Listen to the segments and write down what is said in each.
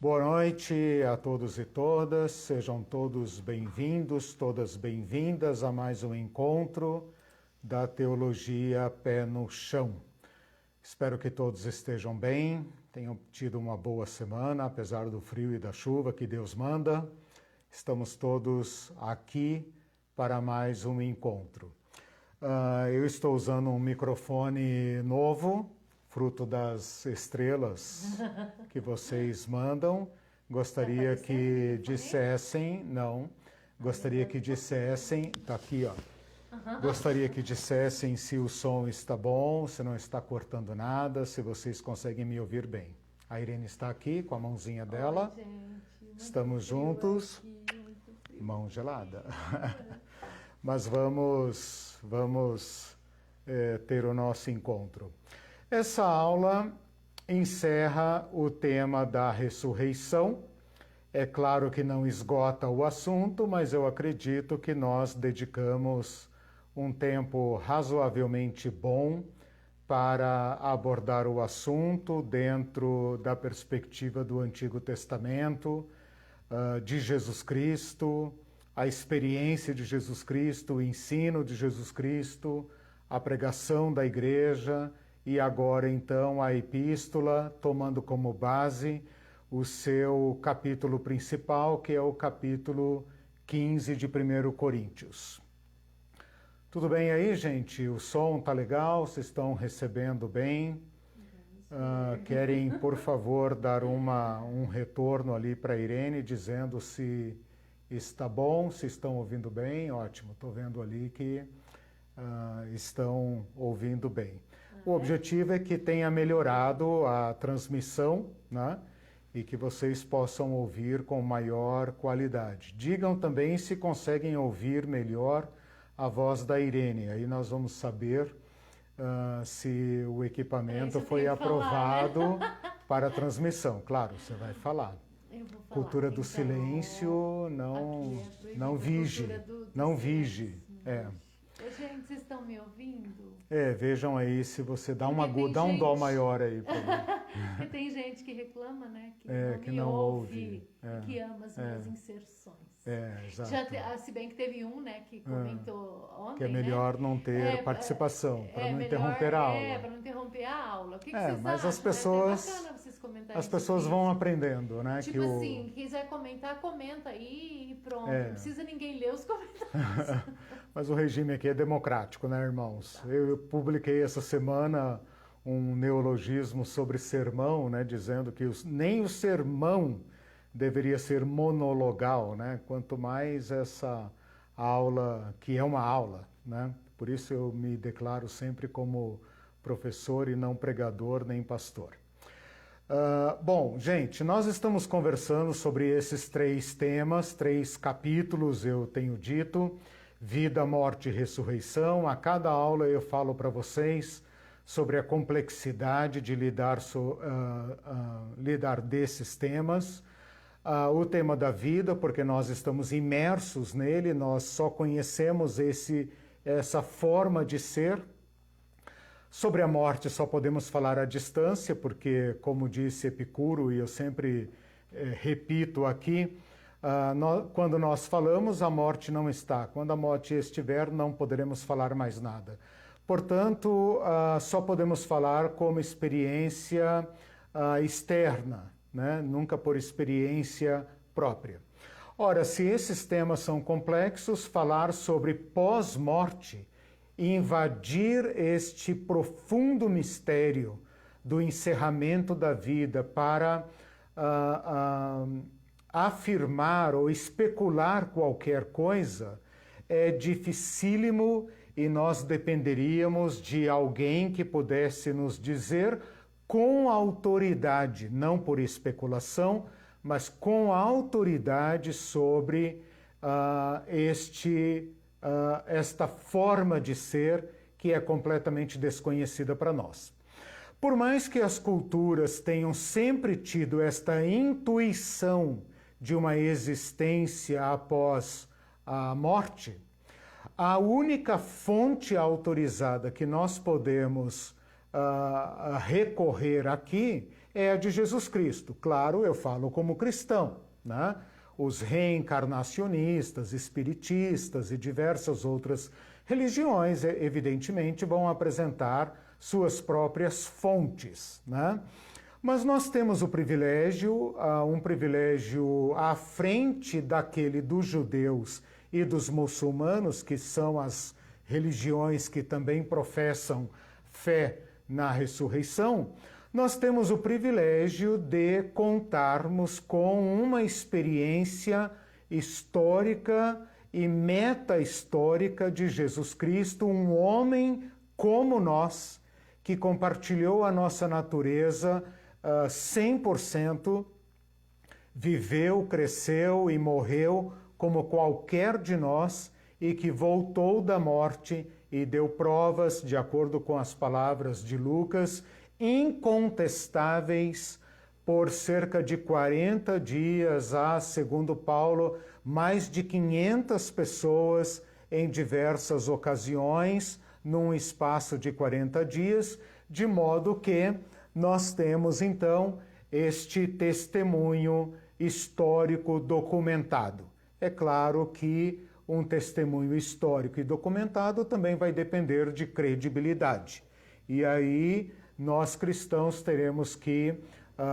Boa noite a todos e todas, sejam todos bem-vindos, todas bem-vindas a mais um encontro da Teologia Pé no Chão. Espero que todos estejam bem, tenham tido uma boa semana, apesar do frio e da chuva que Deus manda. Estamos todos aqui para mais um encontro. Eu estou usando um microfone novo, fruto das estrelas que vocês mandam. Gostaria que dissessem, tá aqui, ó. Gostaria que dissessem se o som está bom, se não está cortando nada, se vocês conseguem me ouvir bem. A Irene está aqui com a mãozinha dela. Oi, gente, estamos juntos. aqui, mão gelada. Mas vamos ter o nosso encontro. Essa aula encerra o tema da ressurreição. É claro que não esgota o assunto, mas eu acredito que nós dedicamos um tempo razoavelmente bom para abordar o assunto dentro da perspectiva do Antigo Testamento, de Jesus Cristo, a experiência de Jesus Cristo, o ensino de Jesus Cristo, a pregação da igreja e agora então a epístola, tomando como base o seu capítulo principal, que é o capítulo 15 de 1 Coríntios. Tudo bem aí, gente? O som tá legal? Vocês estão recebendo bem? Querem, por favor, dar um retorno ali para a Irene, dizendo se está bom, se estão ouvindo bem? Ótimo, estou vendo ali que estão ouvindo bem. O objetivo é que tenha melhorado a transmissão, né? E que vocês possam ouvir com maior qualidade. Digam também se conseguem ouvir melhor a voz da Irene. Aí nós vamos saber se o equipamento foi aprovado para a transmissão. Claro, você vai falar. Eu vou falar. Cultura do silêncio, não vige. Não vige. Gente, vocês estão me ouvindo? Vejam aí se você dá um dó maior aí. Porque tem gente que reclama, né? Que não ouve, que ama as minhas inserções. Exato. Se bem que teve um, né, que comentou ontem, que é melhor não ter participação, para não interromper a aula. Para não interromper a aula. O que vocês mas acham? as pessoas, É bacana vocês comentarem as pessoas vão aprendendo, né? Tipo assim, quiser comentar, comenta aí e pronto. Não precisa ninguém ler os comentários. Mas o regime aqui é democrático, né, irmãos? Eu publiquei essa semana um neologismo sobre sermão, né, dizendo que nem o sermão deveria ser monologal, né? Quanto mais essa aula, que é uma aula, né? Por isso eu me declaro sempre como professor e não pregador nem pastor. Bom, gente, nós estamos conversando sobre esses 3 temas, 3 capítulos, eu tenho dito, vida, morte e ressurreição. A cada aula eu falo para vocês sobre a complexidade de lidar desses temas. O tema da vida, porque nós estamos imersos nele, nós só conhecemos essa forma de ser. Sobre a morte só podemos falar à distância, porque, como disse Epicuro, e eu sempre repito aqui, quando nós falamos, a morte não está. Quando a morte estiver, não poderemos falar mais nada. Portanto, só podemos falar como experiência externa, né? Nunca por experiência própria. Ora, se esses temas são complexos, falar sobre pós-morte, invadir este profundo mistério do encerramento da vida para afirmar ou especular qualquer coisa é dificílimo e nós dependeríamos de alguém que pudesse nos dizer com autoridade, não por especulação, mas com autoridade sobre esta forma de ser que é completamente desconhecida para nós. Por mais que as culturas tenham sempre tido esta intuição de uma existência após a morte, a única fonte autorizada que nós podemos recorrer aqui é a de Jesus Cristo. Claro, eu falo como cristão, né? Os reencarnacionistas, espiritistas e diversas outras religiões, evidentemente, vão apresentar suas próprias fontes, né? Mas nós temos um privilégio à frente daquele dos judeus e dos muçulmanos, que são as religiões que também professam fé na ressurreição. Nós temos o privilégio de contarmos com uma experiência histórica e meta-histórica de Jesus Cristo, um homem como nós, que compartilhou a nossa natureza 100%, viveu, cresceu e morreu como qualquer de nós e que voltou da morte e deu provas, de acordo com as palavras de Lucas, incontestáveis por cerca de 40 dias, segundo Paulo, mais de 500 pessoas em diversas ocasiões, num espaço de 40 dias, de modo que nós temos, então, este testemunho histórico documentado. É claro que um testemunho histórico e documentado também vai depender de credibilidade. E aí nós cristãos teremos que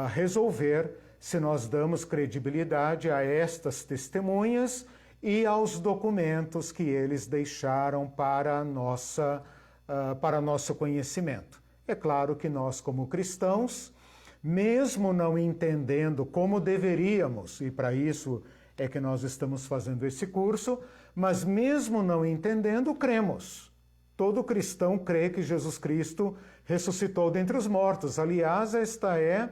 resolver se nós damos credibilidade a estas testemunhas e aos documentos que eles deixaram para nosso conhecimento. É claro que nós, como cristãos, mesmo não entendendo como deveríamos, e para isso é que nós estamos fazendo esse curso, mas mesmo não entendendo, cremos. Todo cristão crê que Jesus Cristo ressuscitou dentre os mortos. Aliás, esta é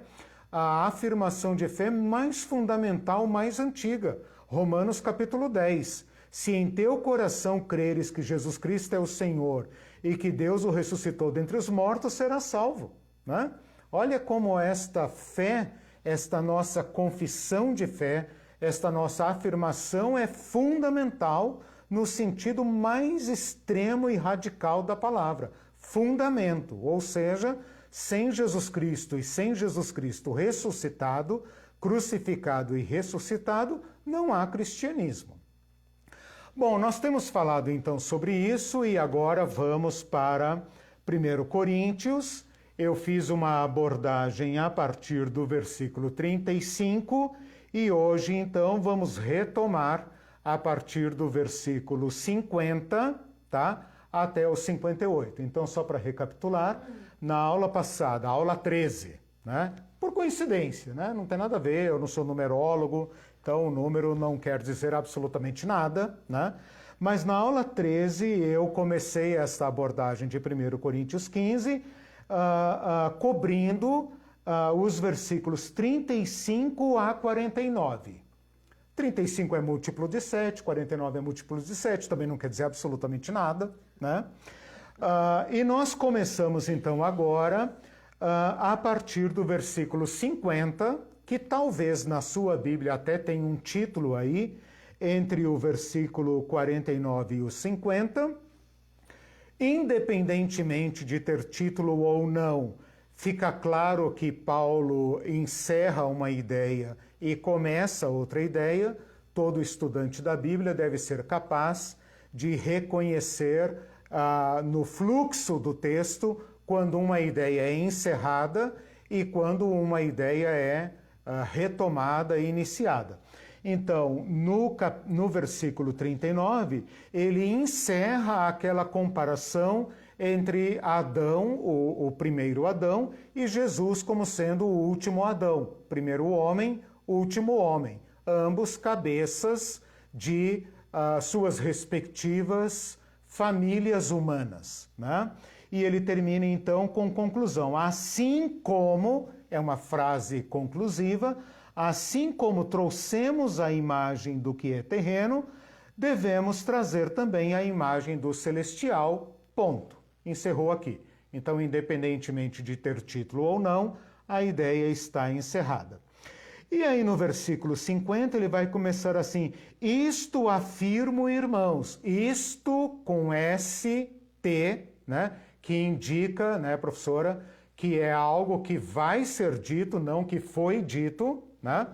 a afirmação de fé mais fundamental, mais antiga. Romanos capítulo 10. Se em teu coração creres que Jesus Cristo é o Senhor e que Deus o ressuscitou dentre os mortos, serás salvo, né? Olha como esta fé, esta nossa confissão de fé, esta nossa afirmação é fundamental no sentido mais extremo e radical da palavra. Fundamento, ou seja, sem Jesus Cristo e sem Jesus Cristo ressuscitado, crucificado e ressuscitado, não há cristianismo. Bom, nós temos falado então sobre isso e agora vamos para 1 Coríntios. Eu fiz uma abordagem a partir do versículo 35 e hoje então vamos retomar a partir do versículo 50, tá? Até o 58. Então, só para recapitular, na aula passada, aula 13, né? Por coincidência, né? Não tem nada a ver, eu não sou numerólogo, então o número não quer dizer absolutamente nada, né? Mas na aula 13 eu comecei esta abordagem de 1 Coríntios 15, cobrindo os versículos 35 a 49. 35 é múltiplo de 7, 49 é múltiplo de 7, também não quer dizer absolutamente nada, né? E nós começamos então agora a partir do versículo 50, que talvez na sua Bíblia até tenha um título aí, entre o versículo 49 e o 50. Independentemente de ter título ou não, fica claro que Paulo encerra uma ideia e começa outra ideia. Todo estudante da Bíblia deve ser capaz de reconhecer no fluxo do texto quando uma ideia é encerrada e quando uma ideia é retomada e iniciada. Então, no versículo 39, ele encerra aquela comparação entre Adão, o primeiro Adão, e Jesus como sendo o último Adão. Primeiro homem, último homem. Ambos cabeças de suas respectivas famílias humanas, né? E ele termina então com conclusão. Assim como, é uma frase conclusiva, assim como trouxemos a imagem do que é terreno, devemos trazer também a imagem do celestial, ponto. Encerrou aqui. Então, independentemente de ter título ou não, a ideia está encerrada. E aí no versículo 50 ele vai começar assim: isto afirmo, irmãos, isto com ST, né, que indica, né, professora, que é algo que vai ser dito, não que foi dito, né?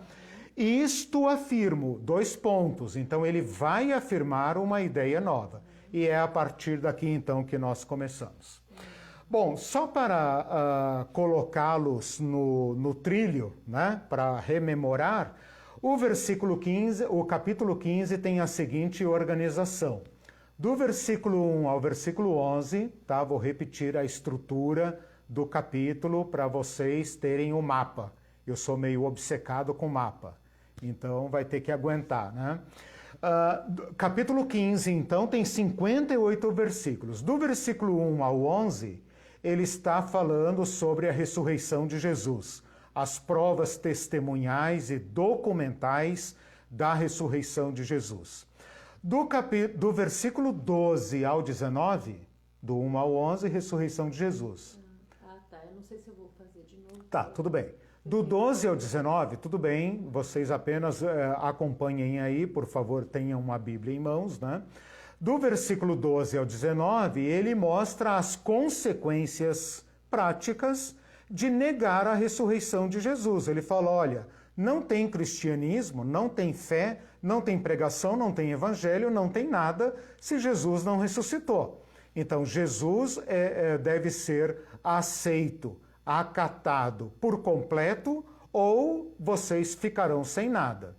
Isto afirmo, 2 pontos. Então, ele vai afirmar uma ideia nova. E é a partir daqui, então, que nós começamos. Bom, só para colocá-los no trilho, né? Para rememorar, o capítulo 15 tem a seguinte organização. Do versículo 1 ao versículo 11, tá? Vou repetir a estrutura do capítulo para vocês terem o mapa. Eu sou meio obcecado com mapa, então vai ter que aguentar, né? Capítulo 15, então, tem 58 versículos. Do versículo 1 ao 11, ele está falando sobre a ressurreição de Jesus, as provas testemunhais e documentais da ressurreição de Jesus. Do versículo 12 ao 19, do 1 ao 11, ressurreição de Jesus. Tá. Eu não sei se eu vou fazer de novo. Tá, tudo bem. Do 12 ao 19, tudo bem, vocês apenas acompanhem aí, por favor, tenham uma Bíblia em mãos, né? Do versículo 12 ao 19, ele mostra as consequências práticas de negar a ressurreição de Jesus. Ele fala, olha, não tem cristianismo, não tem fé, não tem pregação, não tem evangelho, não tem nada se Jesus não ressuscitou. Então, Jesus deve ser aceito, acatado por completo, ou vocês ficarão sem nada.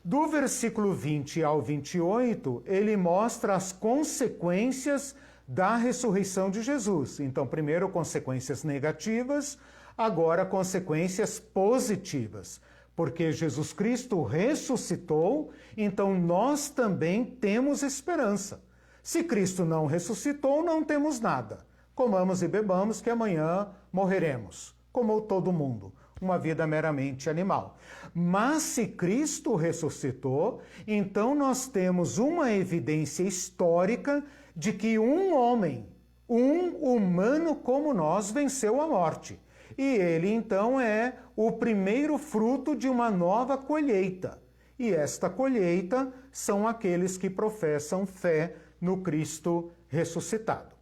Do versículo 20 ao 28, ele mostra as consequências da ressurreição de Jesus. Então, primeiro, consequências negativas, agora, consequências positivas. Porque Jesus Cristo ressuscitou, então nós também temos esperança. Se Cristo não ressuscitou, não temos nada. Comamos e bebamos, que amanhã morreremos, como todo mundo. Uma vida meramente animal. Mas se Cristo ressuscitou, então nós temos uma evidência histórica de que um homem, um humano como nós, venceu a morte. E ele, então, é o primeiro fruto de uma nova colheita. E esta colheita são aqueles que professam fé no Cristo ressuscitado.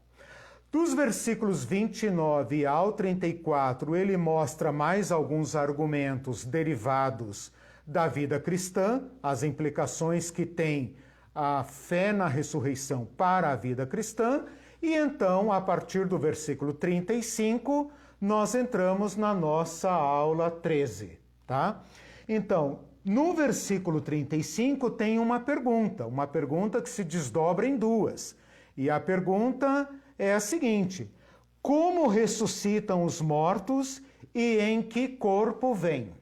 Dos versículos 29 ao 34, ele mostra mais alguns argumentos derivados da vida cristã, as implicações que tem a fé na ressurreição para a vida cristã, e então, a partir do versículo 35, nós entramos na nossa aula 13, tá? Então, no versículo 35 tem uma pergunta que se desdobra em duas. E a pergunta é a seguinte: como ressuscitam os mortos e em que corpo vêm?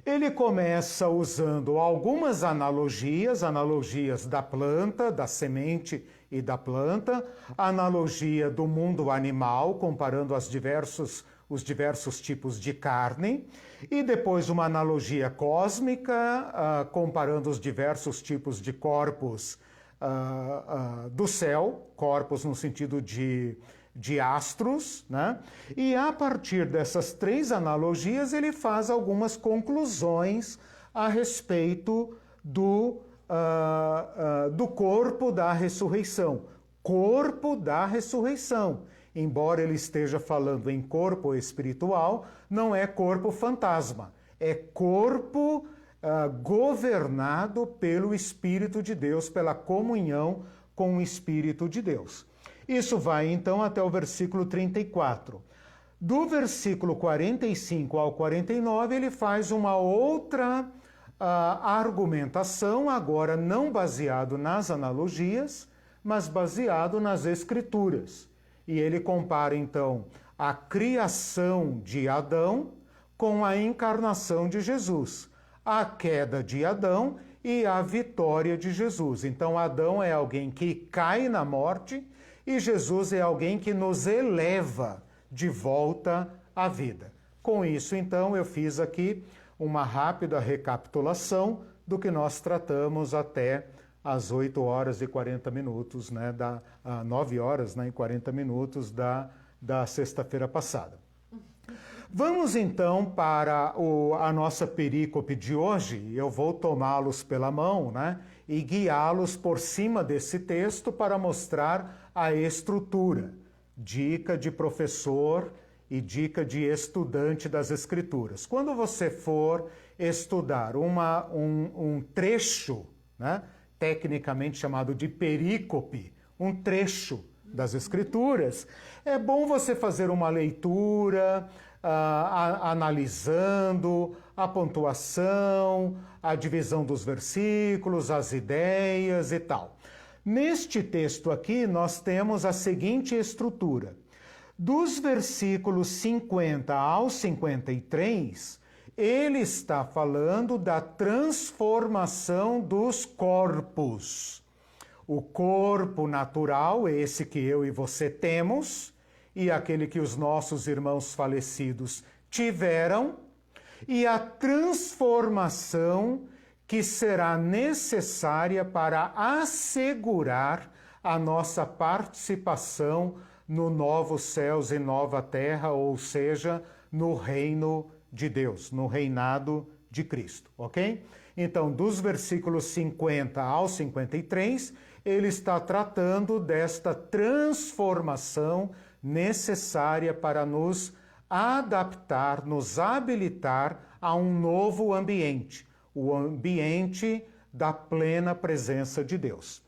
Ele começa usando algumas analogias da planta, da semente e da planta, analogia do mundo animal, comparando os diversos tipos de carne, e depois uma analogia cósmica, comparando os diversos tipos de corpos do céu, corpos no sentido de astros, né? E a partir dessas 3 analogias ele faz algumas conclusões a respeito do corpo da ressurreição. Corpo da ressurreição. Embora ele esteja falando em corpo espiritual, não é corpo fantasma, é corpo governado pelo Espírito de Deus, pela comunhão com o Espírito de Deus. Isso vai então até o versículo 34. Do versículo 45 ao 49, ele faz uma outra argumentação, agora não baseado nas analogias, mas baseado nas Escrituras. E ele compara então a criação de Adão com a encarnação de Jesus, a queda de Adão e a vitória de Jesus. Então, Adão é alguém que cai na morte e Jesus é alguém que nos eleva de volta à vida. Com isso, então, eu fiz aqui uma rápida recapitulação do que nós tratamos até às 8 horas e 40 minutos, né, 9 horas, né, e 40 minutos da sexta-feira passada. Vamos então para a nossa perícope de hoje. Eu vou tomá-los pela mão, né, e guiá-los por cima desse texto para mostrar a estrutura. Dica de professor e dica de estudante das Escrituras. Quando você for estudar um trecho, né, tecnicamente chamado de perícope, um trecho das Escrituras, é bom você fazer uma leitura, analisando a pontuação, a divisão dos versículos, as ideias e tal. Neste texto aqui, nós temos a seguinte estrutura. Dos versículos 50 ao 53, ele está falando da transformação dos corpos. O corpo natural, esse que eu e você temos, e aquele que os nossos irmãos falecidos tiveram, e a transformação que será necessária para assegurar a nossa participação no novo céus e nova terra, ou seja, no reino de Deus, no reinado de Cristo, ok? Então, dos versículos 50 ao 53, ele está tratando desta transformação necessária para nos adaptar, nos habilitar a um novo ambiente, o ambiente da plena presença de Deus.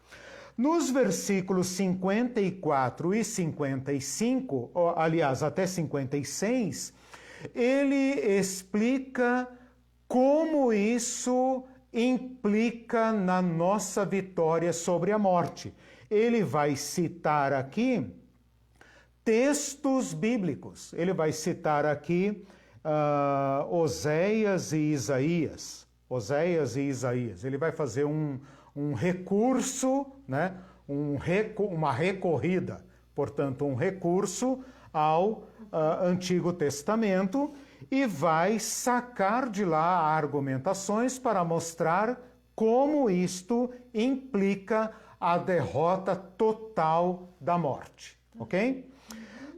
Nos versículos 54 e 55, aliás, até 56, ele explica como isso implica na nossa vitória sobre a morte. Ele vai citar aqui textos bíblicos. Ele vai citar aqui Oséias e Isaías. Oséias e Isaías. Ele vai fazer um recurso, né? Uma recorrida, portanto, um recurso ao Antigo Testamento e vai sacar de lá argumentações para mostrar como isto implica a derrota total da morte, ok?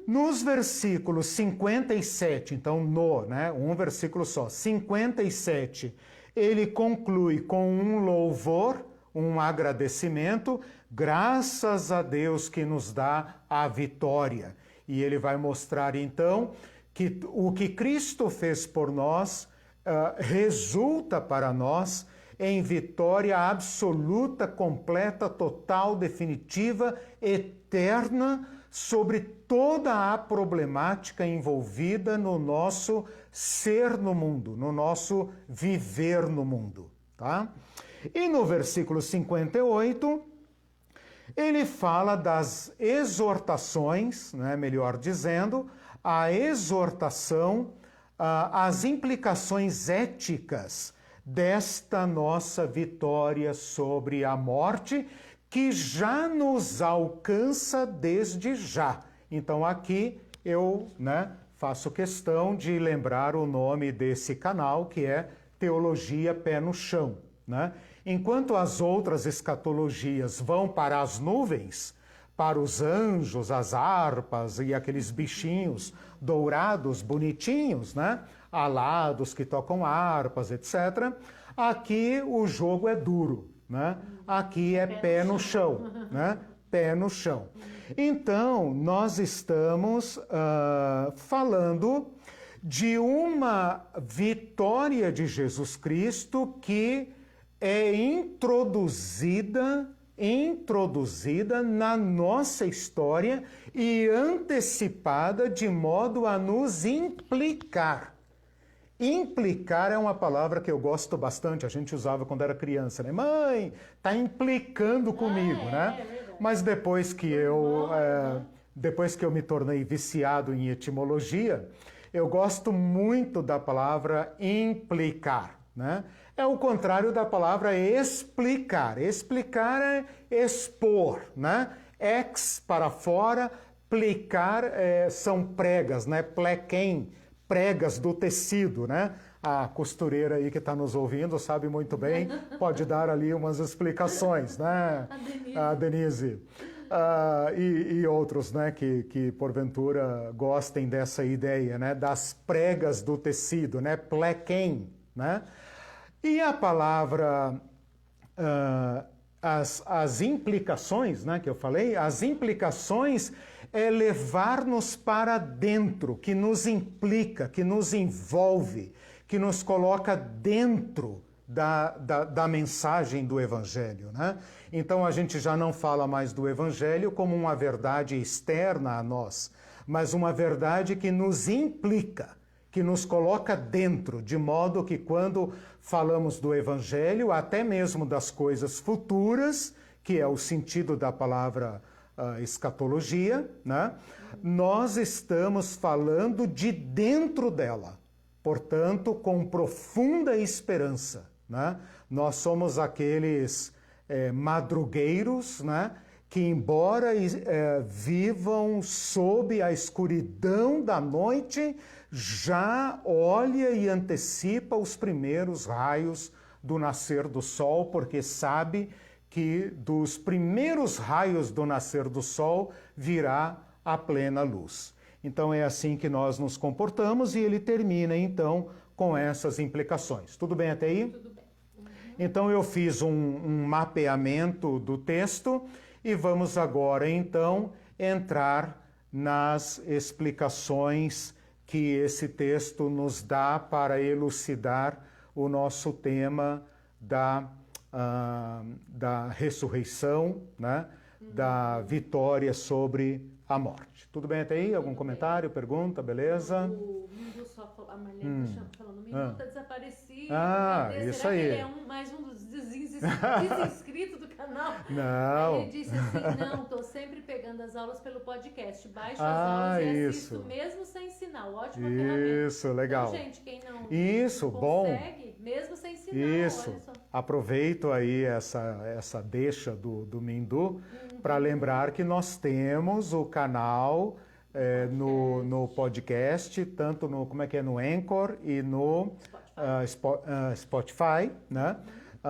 Nos versículos 57, então um versículo só, 57, ele conclui com um louvor, um agradecimento, graças a Deus que nos dá a vitória. E ele vai mostrar então que o que Cristo fez por nós resulta para nós em vitória absoluta, completa, total, definitiva, eterna, sobre toda a problemática envolvida no nosso ser no mundo, no nosso viver no mundo, tá? E no versículo 58, ele fala das exortações, né, melhor dizendo, a exortação, as implicações éticas desta nossa vitória sobre a morte, que já nos alcança desde já. Então aqui eu faço questão de lembrar o nome desse canal, que é Teologia Pé no Chão. Enquanto as outras escatologias vão para as nuvens, para os anjos, as harpas e aqueles bichinhos dourados, bonitinhos, alados que tocam harpas, etc. Aqui o jogo é duro, Aqui é pé no chão, Pé no chão. Então, nós estamos falando de uma vitória de Jesus Cristo que é introduzida na nossa história e antecipada de modo a nos implicar. Implicar é uma palavra que eu gosto bastante, a gente usava quando era criança, Mãe, tá implicando comigo, Mas depois que eu me tornei viciado em etimologia, eu gosto muito da palavra implicar, É o contrário da palavra explicar. Explicar é expor, Ex para fora, plicar são pregas, plequem, pregas do tecido, A costureira aí que está nos ouvindo sabe muito bem, pode dar ali umas explicações, A Denise. E outros, que porventura gostem dessa ideia, das pregas do tecido, plequem, E a palavra, as implicações, que eu falei, as implicações é levar-nos para dentro, que nos implica, que nos envolve, que nos coloca dentro da mensagem do Evangelho, né? Então a gente já não fala mais do Evangelho como uma verdade externa a nós, mas uma verdade que nos implica, que nos coloca dentro, de modo que quando falamos do Evangelho, até mesmo das coisas futuras, que é o sentido da palavra escatologia, né? Nós estamos falando de dentro dela, portanto, com profunda esperança, né? Nós somos aqueles madrugueiros, né? Que embora vivam sob a escuridão da noite, já olha e antecipa os primeiros raios do nascer do sol, porque sabe que dos primeiros raios do nascer do sol virá a plena luz. Então é assim que nós nos comportamos e ele termina então com essas implicações. Tudo bem até aí? Tudo bem. Então eu fiz um mapeamento do texto e vamos agora então entrar nas explicações que esse texto nos dá para elucidar o nosso tema da ressurreição, né? Da vitória sobre a morte. Tudo bem até aí? Algum comentário, pergunta, beleza? O Mindu só falou, a Marlene está falando, o Mindu está desaparecido. Isso será aí. que ele é mais um dos desinscritos do canal? Não. Aí ele disse assim, não, estou sempre pegando as aulas pelo podcast, baixo as aulas e assisto mesmo sem sinal. Ótima ferramenta. Isso, legal. Então, gente, quem não consegue, mesmo sem sinal, isso. olha só. Aproveito aí essa deixa do Mindu para lembrar que nós temos o canal no podcast, tanto no, como é que é, no Anchor e no Spotify, né?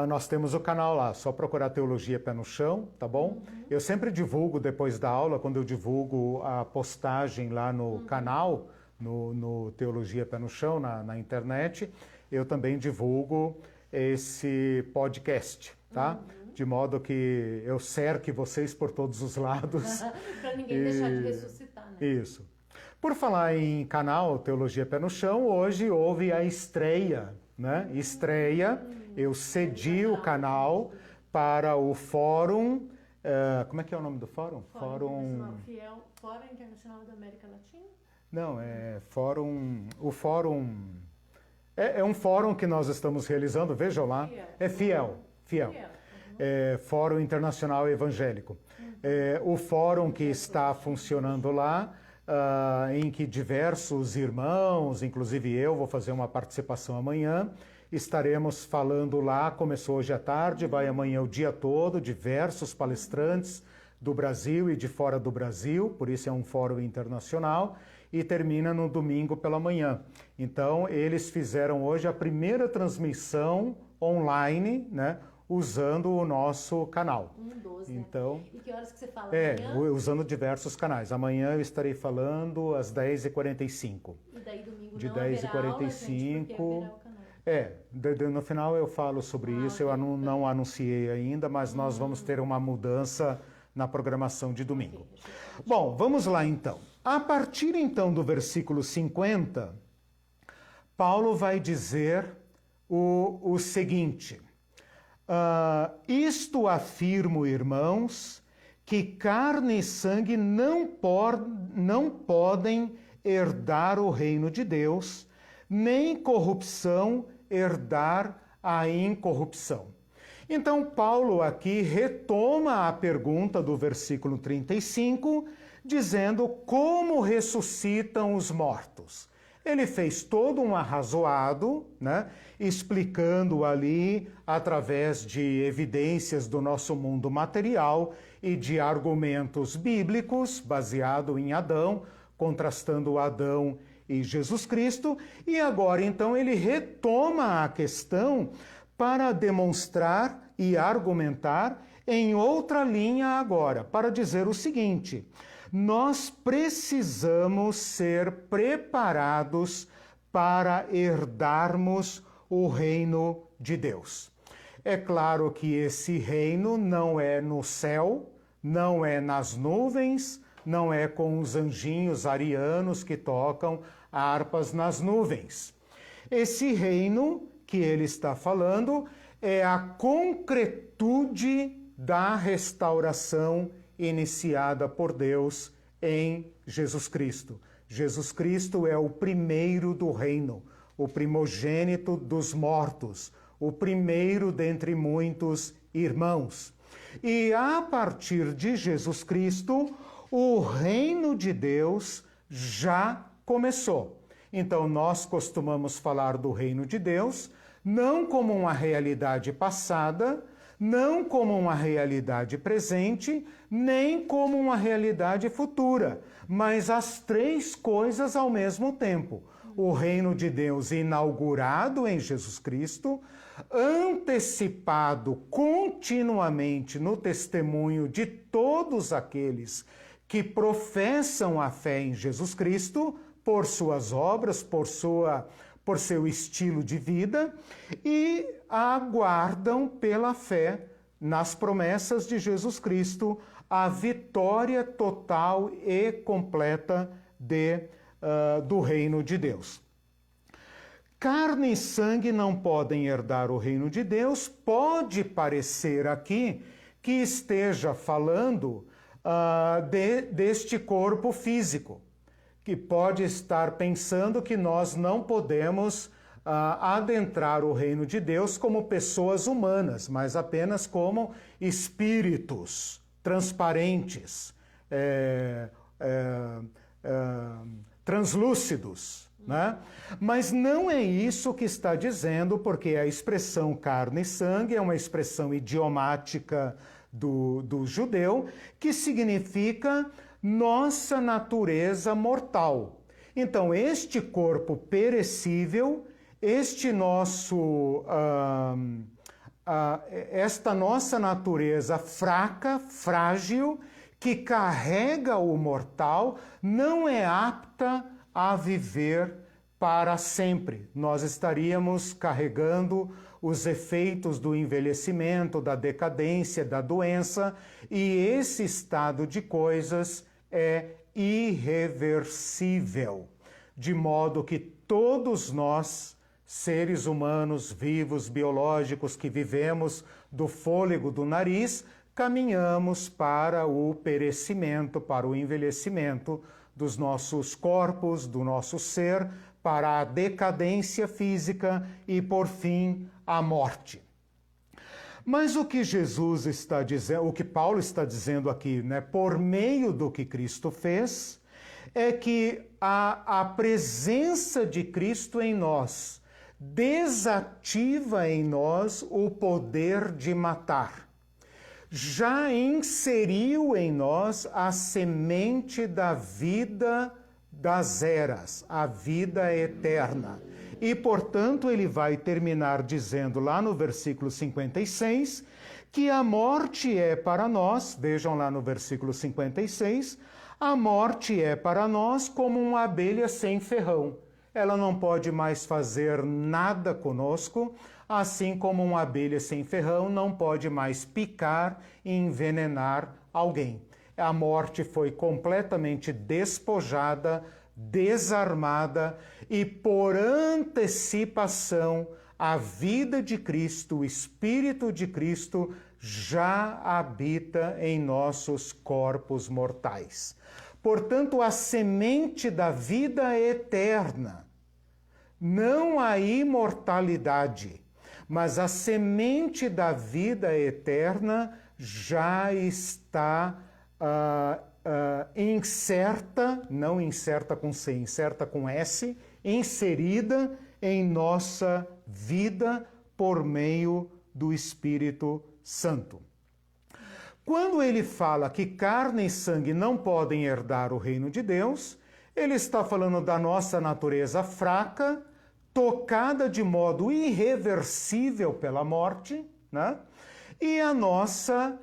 Nós temos o canal lá, só procurar Teologia Pé no Chão, tá bom? Eu sempre divulgo depois da aula, quando eu divulgo a postagem lá no canal, no Teologia Pé no Chão, na internet, eu também divulgo esse podcast, tá? De modo que eu cerque vocês por todos os lados. Para ninguém deixar de ressuscitar, né? Isso. Por falar em canal Teologia Pé no Chão, hoje houve a estreia, né? Eu cedi o canal para o Fórum... como é que é o nome do fórum? Fórum Internacional da América Latina? Não, é Fórum... O Fórum... É um fórum que nós estamos realizando, vejam lá. É fiel. Fórum Internacional Evangélico. O fórum que está funcionando lá, em que diversos irmãos, inclusive eu, vou fazer uma participação amanhã, estaremos falando lá, começou hoje à tarde, vai amanhã o dia todo, diversos palestrantes do Brasil e de fora do Brasil, por isso é um fórum internacional, e termina no domingo pela manhã. Então, eles fizeram hoje a primeira transmissão online, né, usando o nosso canal. 12, então, né? E que horas que você fala amanhã? Usando diversos canais. Amanhã eu estarei falando às 10h45. E daí domingo de não 10h45. Aula, gente, no final eu falo sobre isso, eu não anunciei ainda, mas nós vamos ter uma mudança na programação de domingo. Bom, vamos lá então. A partir então do versículo 50, Paulo vai dizer o seguinte: isto afirmo, irmãos, que carne e sangue não podem herdar o reino de Deus, nem corrupção herdar a incorrupção. Então, Paulo aqui retoma a pergunta do versículo 35, dizendo como ressuscitam os mortos. Ele fez todo um arrazoado, né, explicando ali, através de evidências do nosso mundo material e de argumentos bíblicos, baseado em Adão, contrastando Adão e Jesus Cristo, e agora então ele retoma a questão para demonstrar e argumentar em outra linha agora, para dizer o seguinte: nós precisamos ser preparados para herdarmos o reino de Deus. É claro que esse reino não é no céu, não é nas nuvens, não é com os anjinhos arianos que tocam harpas nas nuvens. Esse reino que ele está falando é a concretude da restauração iniciada por Deus em Jesus Cristo. Jesus Cristo é o primeiro do reino, o primogênito dos mortos, o primeiro dentre muitos irmãos. E a partir de Jesus Cristo, o reino de Deus já começou. Então, nós costumamos falar do reino de Deus não como uma realidade passada, não como uma realidade presente, nem como uma realidade futura, mas as três coisas ao mesmo tempo. O reino de Deus inaugurado em Jesus Cristo, antecipado continuamente no testemunho de todos aqueles que professam a fé em Jesus Cristo, por suas obras, por seu estilo de vida, e aguardam pela fé nas promessas de Jesus Cristo a vitória total e completa do reino de Deus. Carne e sangue não podem herdar o reino de Deus. Pode parecer aqui que esteja falando deste corpo físico, que pode estar pensando que nós não podemos adentrar o reino de Deus como pessoas humanas, mas apenas como espíritos transparentes, translúcidos, né? Mas não é isso que está dizendo, porque a expressão carne e sangue é uma expressão idiomática do judeu, que significa nossa natureza mortal. Então, este corpo perecível, esta nossa natureza fraca, frágil, que carrega o mortal, não é apta a viver para sempre. Nós estaríamos carregando os efeitos do envelhecimento, da decadência, da doença, e esse estado de coisas é irreversível, de modo que todos nós, seres humanos vivos, biológicos, que vivemos do fôlego do nariz, caminhamos para o perecimento, para o envelhecimento dos nossos corpos, do nosso ser, para a decadência física e, por fim, a morte. Mas o que Jesus está dizendo, o que Paulo está dizendo aqui, né, por meio do que Cristo fez, é que a presença de Cristo em nós desativa em nós o poder de matar. Já inseriu em nós a semente da vida das eras, a vida eterna. E, portanto, ele vai terminar dizendo lá no versículo 56 que a morte é para nós, vejam lá no versículo 56, a morte é para nós como uma abelha sem ferrão. Ela não pode mais fazer nada conosco, assim como uma abelha sem ferrão não pode mais picar e envenenar alguém. A morte foi completamente despojada, desarmada, e por antecipação a vida de Cristo, o Espírito de Cristo já habita em nossos corpos mortais. Portanto, a semente da vida eterna, não a imortalidade, mas a semente da vida eterna já está incerta, não incerta com C, incerta com S, inserida em nossa vida por meio do Espírito Santo. Quando ele fala que carne e sangue não podem herdar o reino de Deus, ele está falando da nossa natureza fraca, tocada de modo irreversível pela morte, né? E a nossa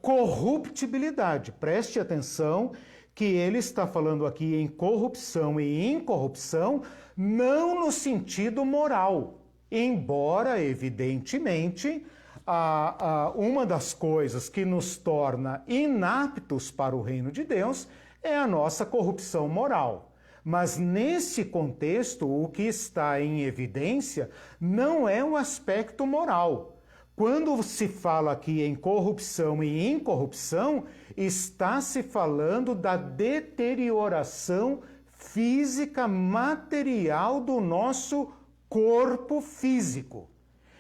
corruptibilidade. Preste atenção que ele está falando aqui em corrupção e incorrupção, não no sentido moral, embora, evidentemente, uma das coisas que nos torna inaptos para o reino de Deus é a nossa corrupção moral. Mas nesse contexto, o que está em evidência não é o aspecto moral. Quando se fala aqui em corrupção e incorrupção, está se falando da deterioração física, material do nosso corpo físico.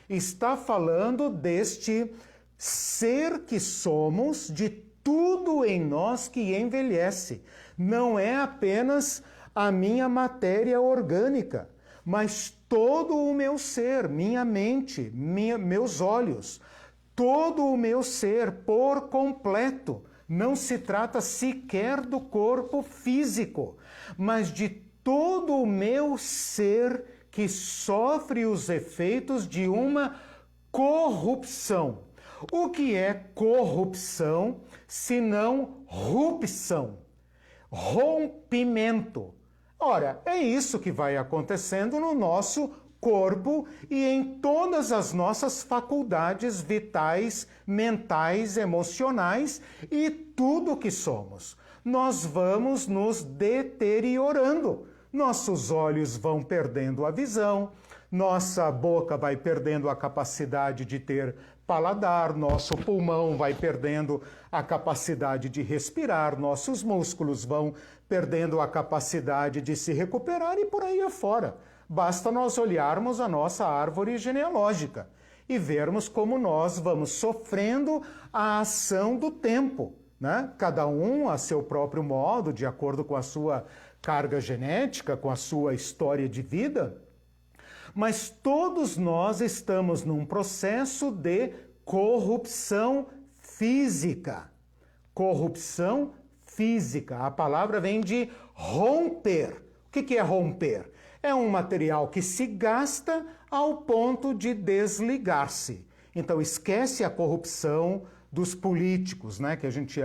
Está falando deste ser que somos, de tudo em nós que envelhece. Não é apenas a minha matéria orgânica, mas todo o meu ser, minha mente, meus olhos, todo o meu ser por completo. Não se trata sequer do corpo físico, mas de todo o meu ser que sofre os efeitos de uma corrupção. O que é corrupção, senão rupção, rompimento? Ora, é isso que vai acontecendo no nosso corpo e em todas as nossas faculdades vitais, mentais, emocionais e tudo que somos. Nós vamos nos deteriorando. Nossos olhos vão perdendo a visão, nossa boca vai perdendo a capacidade de ter paladar, nosso pulmão vai perdendo a capacidade de respirar, nossos músculos vão perdendo a capacidade de se recuperar e por aí afora. Basta nós olharmos a nossa árvore genealógica e vermos como nós vamos sofrendo a ação do tempo, né? Cada um a seu próprio modo, de acordo com a sua carga genética, com a sua história de vida, mas todos nós estamos num processo de corrupção física. Corrupção física. A palavra vem de romper. O que é romper? É um material que se gasta ao ponto de desligar-se. Então esquece a corrupção dos políticos, né, que a gente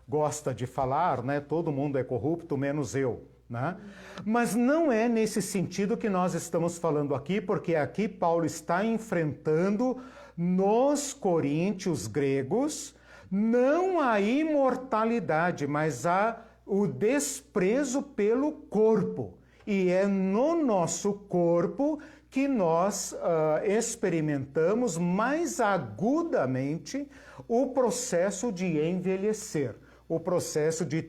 gosta de falar, né? Todo mundo é corrupto, menos eu. Né? Mas não é nesse sentido que nós estamos falando aqui, porque aqui Paulo está enfrentando nos coríntios gregos não a imortalidade, mas o desprezo pelo corpo. E é no nosso corpo que nós experimentamos mais agudamente o processo de envelhecer, o processo de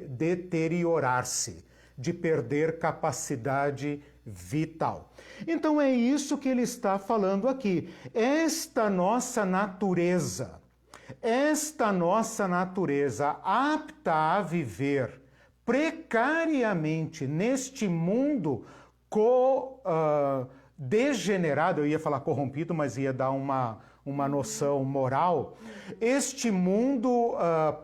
deteriorar-se, de perder capacidade vital. Então é isso que ele está falando aqui. Esta nossa natureza apta a viver precariamente neste mundo degenerado, eu ia falar corrompido, mas ia dar uma noção moral, este mundo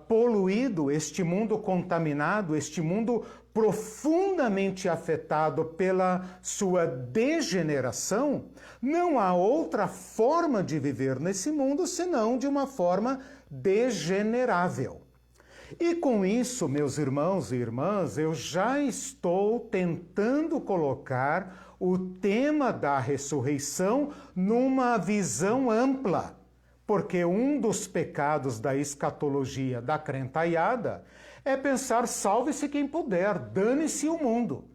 poluído, este mundo contaminado, este mundo profundamente afetado pela sua degeneração, não há outra forma de viver nesse mundo senão de uma forma degenerável. E com isso, meus irmãos e irmãs, eu já estou tentando colocar o tema da ressurreição numa visão ampla, porque um dos pecados da escatologia da crentaiada é pensar salve-se quem puder, dane-se o mundo.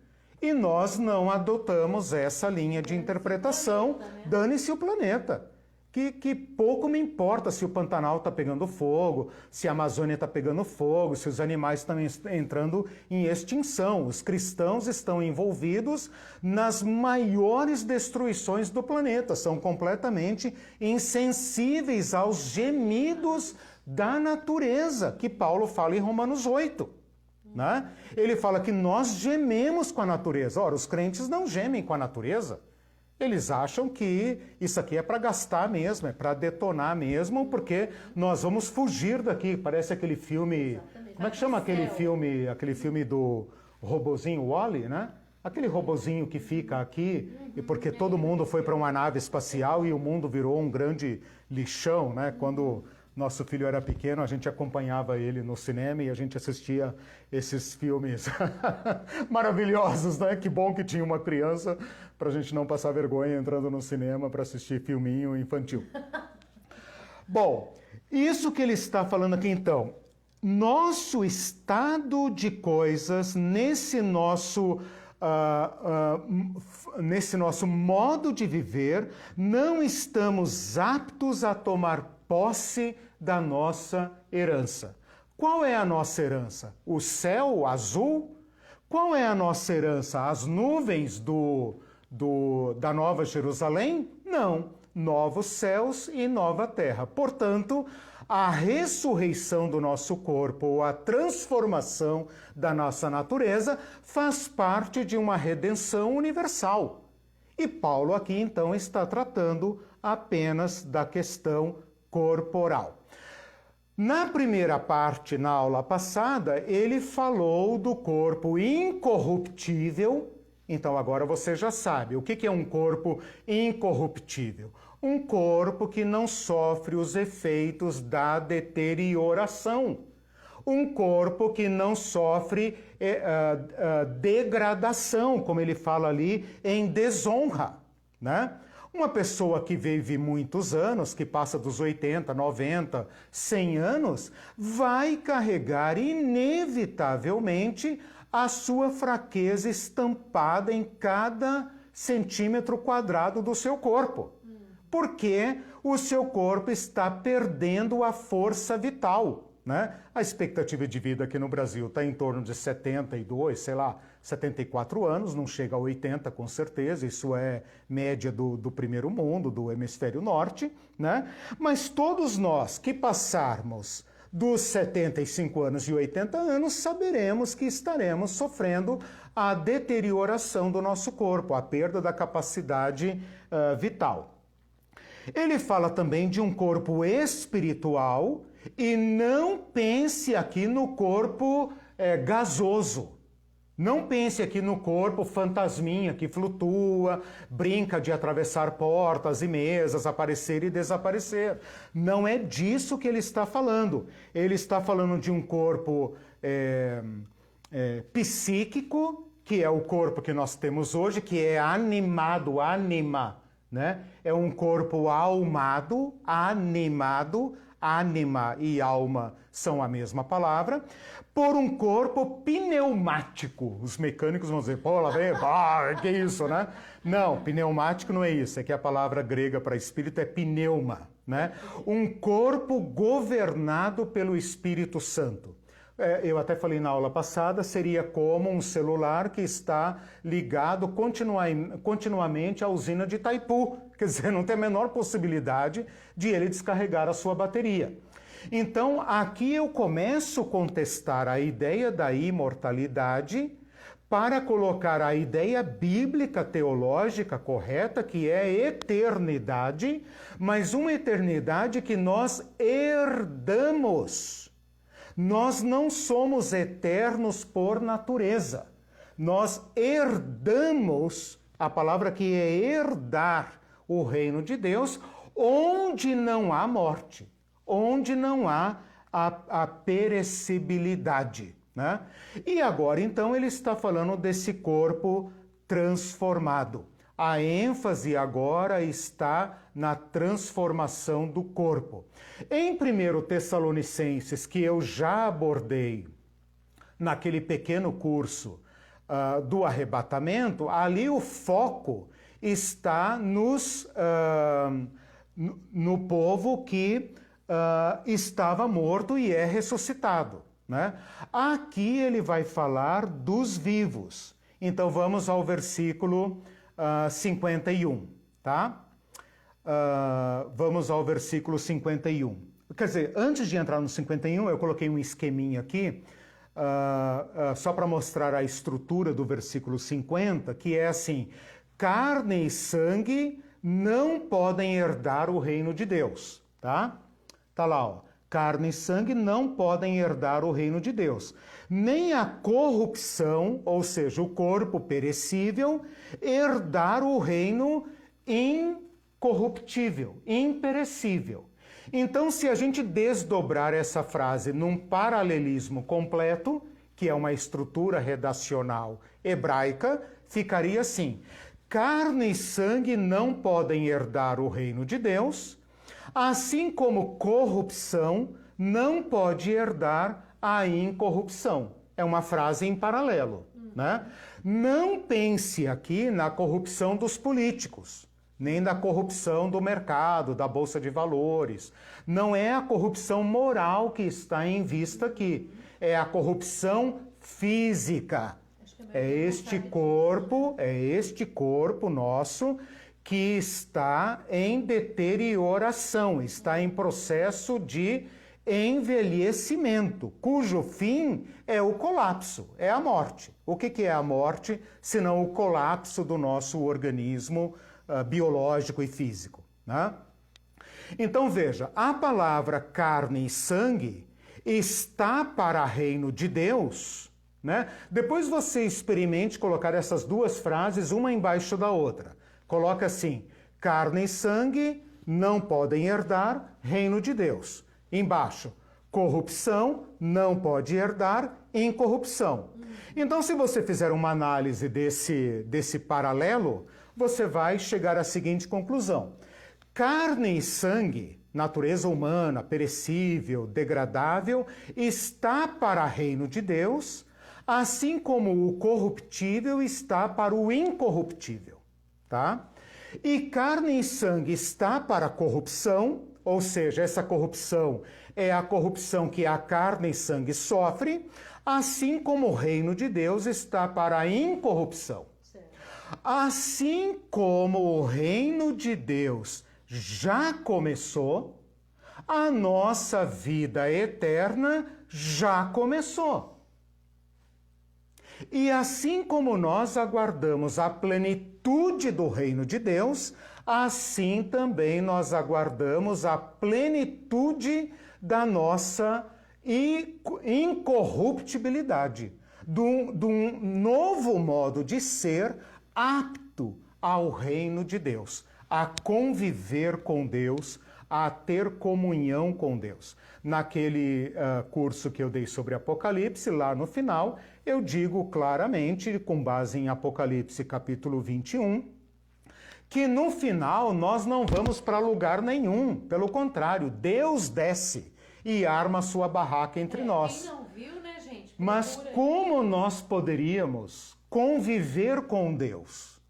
E nós não adotamos essa linha de interpretação, dane-se o planeta. Que pouco me importa se o Pantanal está pegando fogo, se a Amazônia está pegando fogo, se os animais estão entrando em extinção. Os cristãos estão envolvidos nas maiores destruições do planeta, são completamente insensíveis aos gemidos da natureza, que Paulo fala em Romanos 8. Né? Ele fala que nós gememos com a natureza. Ora, os crentes não gemem com a natureza. Eles acham que isso aqui é para gastar mesmo, é para detonar mesmo, porque nós vamos fugir daqui. Parece aquele filme... Exatamente. Como é que chama aquele filme do robozinho Wall-E, né? Aquele robozinho que fica aqui, porque todo mundo foi para uma nave espacial e o mundo virou um grande lixão, né? Quando nosso filho era pequeno, a gente acompanhava ele no cinema e a gente assistia esses filmes maravilhosos, né? Que bom que tinha uma criança para a gente não passar vergonha entrando no cinema para assistir filminho infantil. Bom, isso que ele está falando aqui então, nosso estado de coisas, nesse nosso modo de viver, não estamos aptos a tomar posse da nossa herança. Qual é a nossa herança? O céu azul? Qual é a nossa herança? As nuvens da Nova Jerusalém? Não. Novos céus e nova terra. Portanto, a ressurreição do nosso corpo, ou a transformação da nossa natureza, faz parte de uma redenção universal. E Paulo aqui, então, está tratando apenas da questão corporal. Na primeira parte, na aula passada, ele falou do corpo incorruptível. Então agora você já sabe o que é um corpo incorruptível. Um corpo que não sofre os efeitos da deterioração. Um corpo que não sofre degradação, como ele fala ali, em desonra, né? Uma pessoa que vive muitos anos, que passa dos 80, 90, 100 anos, vai carregar inevitavelmente a sua fraqueza estampada em cada centímetro quadrado do seu corpo. Porque o seu corpo está perdendo a força vital, né? A expectativa de vida aqui no Brasil está em torno de 72, 74 anos, não chega a 80 com certeza, isso é média do primeiro mundo, do hemisfério norte, né? Mas todos nós que passarmos dos 75 anos e 80 anos, saberemos que estaremos sofrendo a deterioração do nosso corpo, a perda da capacidade vital. Ele fala também de um corpo espiritual e não pense aqui no corpo gasoso. Não pense aqui no corpo fantasminha que flutua, brinca de atravessar portas e mesas, aparecer e desaparecer. Não é disso que ele está falando. Ele está falando de um corpo psíquico, que é o corpo que nós temos hoje, que é animado, ânima, né? É um corpo almado, animado, ânima e alma são a mesma palavra, por um corpo pneumático. Os mecânicos vão dizer, pô, lá vem, que isso, né? Não, pneumático não é isso, é que a palavra grega para espírito é pneuma, né? Um corpo governado pelo Espírito Santo. Eu até falei na aula passada, seria como um celular que está ligado continuamente à usina de Itaipu. Quer dizer, não tem a menor possibilidade de ele descarregar a sua bateria. Então, aqui eu começo a contestar a ideia da imortalidade para colocar a ideia bíblica teológica correta, que é eternidade, mas uma eternidade que nós herdamos. Nós não somos eternos por natureza. Nós herdamos, a palavra que é herdar o reino de Deus, onde não há morte, onde não há a perecibilidade, né? E agora, então, ele está falando desse corpo transformado. A ênfase agora está na transformação do corpo. Em 1 Tessalonicenses, que eu já abordei naquele pequeno curso do arrebatamento, ali o foco está no povo que estava morto e é ressuscitado, né? Aqui ele vai falar dos vivos. Então vamos ao versículo 51, tá? Vamos ao versículo 51. Quer dizer, antes de entrar no 51, eu coloquei um esqueminha aqui, só para mostrar a estrutura do versículo 50, que é assim: carne e sangue não podem herdar o reino de Deus, tá? Tá lá, ó. Carne e sangue não podem herdar o reino de Deus. Nem a corrupção, ou seja, o corpo perecível, herdar o reino incorruptível, imperecível. Então, se a gente desdobrar essa frase num paralelismo completo, que é uma estrutura redacional hebraica, ficaria assim: carne e sangue não podem herdar o reino de Deus. Assim como corrupção não pode herdar a incorrupção. É uma frase em paralelo, né? Não pense aqui na corrupção dos políticos, nem na corrupção do mercado, da bolsa de valores. Não é a corrupção moral que está em vista aqui, é a corrupção física. É este corpo nosso que está em deterioração, está em processo de envelhecimento, cujo fim é o colapso, é a morte. O que é a morte, senão o colapso do nosso organismo biológico e físico, né? Então veja, a palavra carne e sangue está para o reino de Deus, né? Depois você experimente colocar essas duas frases uma embaixo da outra. Coloca assim, carne e sangue não podem herdar reino de Deus. Embaixo, corrupção não pode herdar incorrupção. Então, se você fizer uma análise desse paralelo, você vai chegar à seguinte conclusão. Carne e sangue, natureza humana, perecível, degradável, está para o reino de Deus, assim como o corruptível está para o incorruptível, tá? E carne e sangue está para a corrupção, ou seja, essa corrupção é a corrupção que a carne e sangue sofre, assim como o reino de Deus está para a incorrupção. Certo. Assim como o reino de Deus já começou, a nossa vida eterna já começou. E assim como nós aguardamos a plenitude do reino de Deus, assim também nós aguardamos a plenitude da nossa incorruptibilidade, de um novo modo de ser apto ao reino de Deus, a conviver com Deus, a ter comunhão com Deus. Naquele curso que eu dei sobre Apocalipse, lá no final, eu digo claramente, com base em Apocalipse capítulo 21, que no final nós não vamos para lugar nenhum. Pelo contrário, Deus desce e arma sua barraca entre nós. Quem não viu, né, gente? Mas como nós poderíamos conviver com Deus?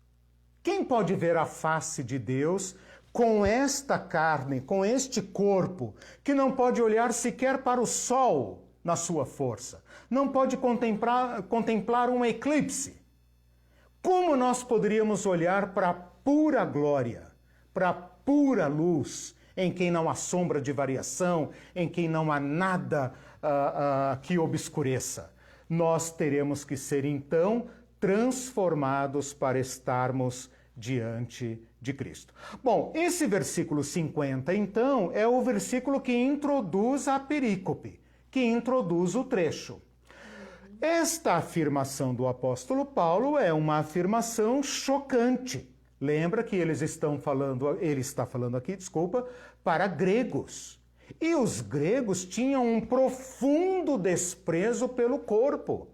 Quem pode ver a face de Deus com esta carne, com este corpo, que não pode olhar sequer para o sol na sua força, não pode contemplar um eclipse? Como nós poderíamos olhar para a pura glória, para a pura luz, em quem não há sombra de variação, em quem não há nada que obscureça? Nós teremos que ser, então, transformados para estarmos diante de Cristo. Bom, esse versículo 50, então, é o versículo que introduz a perícope, que introduz o trecho. Esta afirmação do apóstolo Paulo é uma afirmação chocante. Lembra que ele está falando aqui, para gregos. E os gregos tinham um profundo desprezo pelo corpo.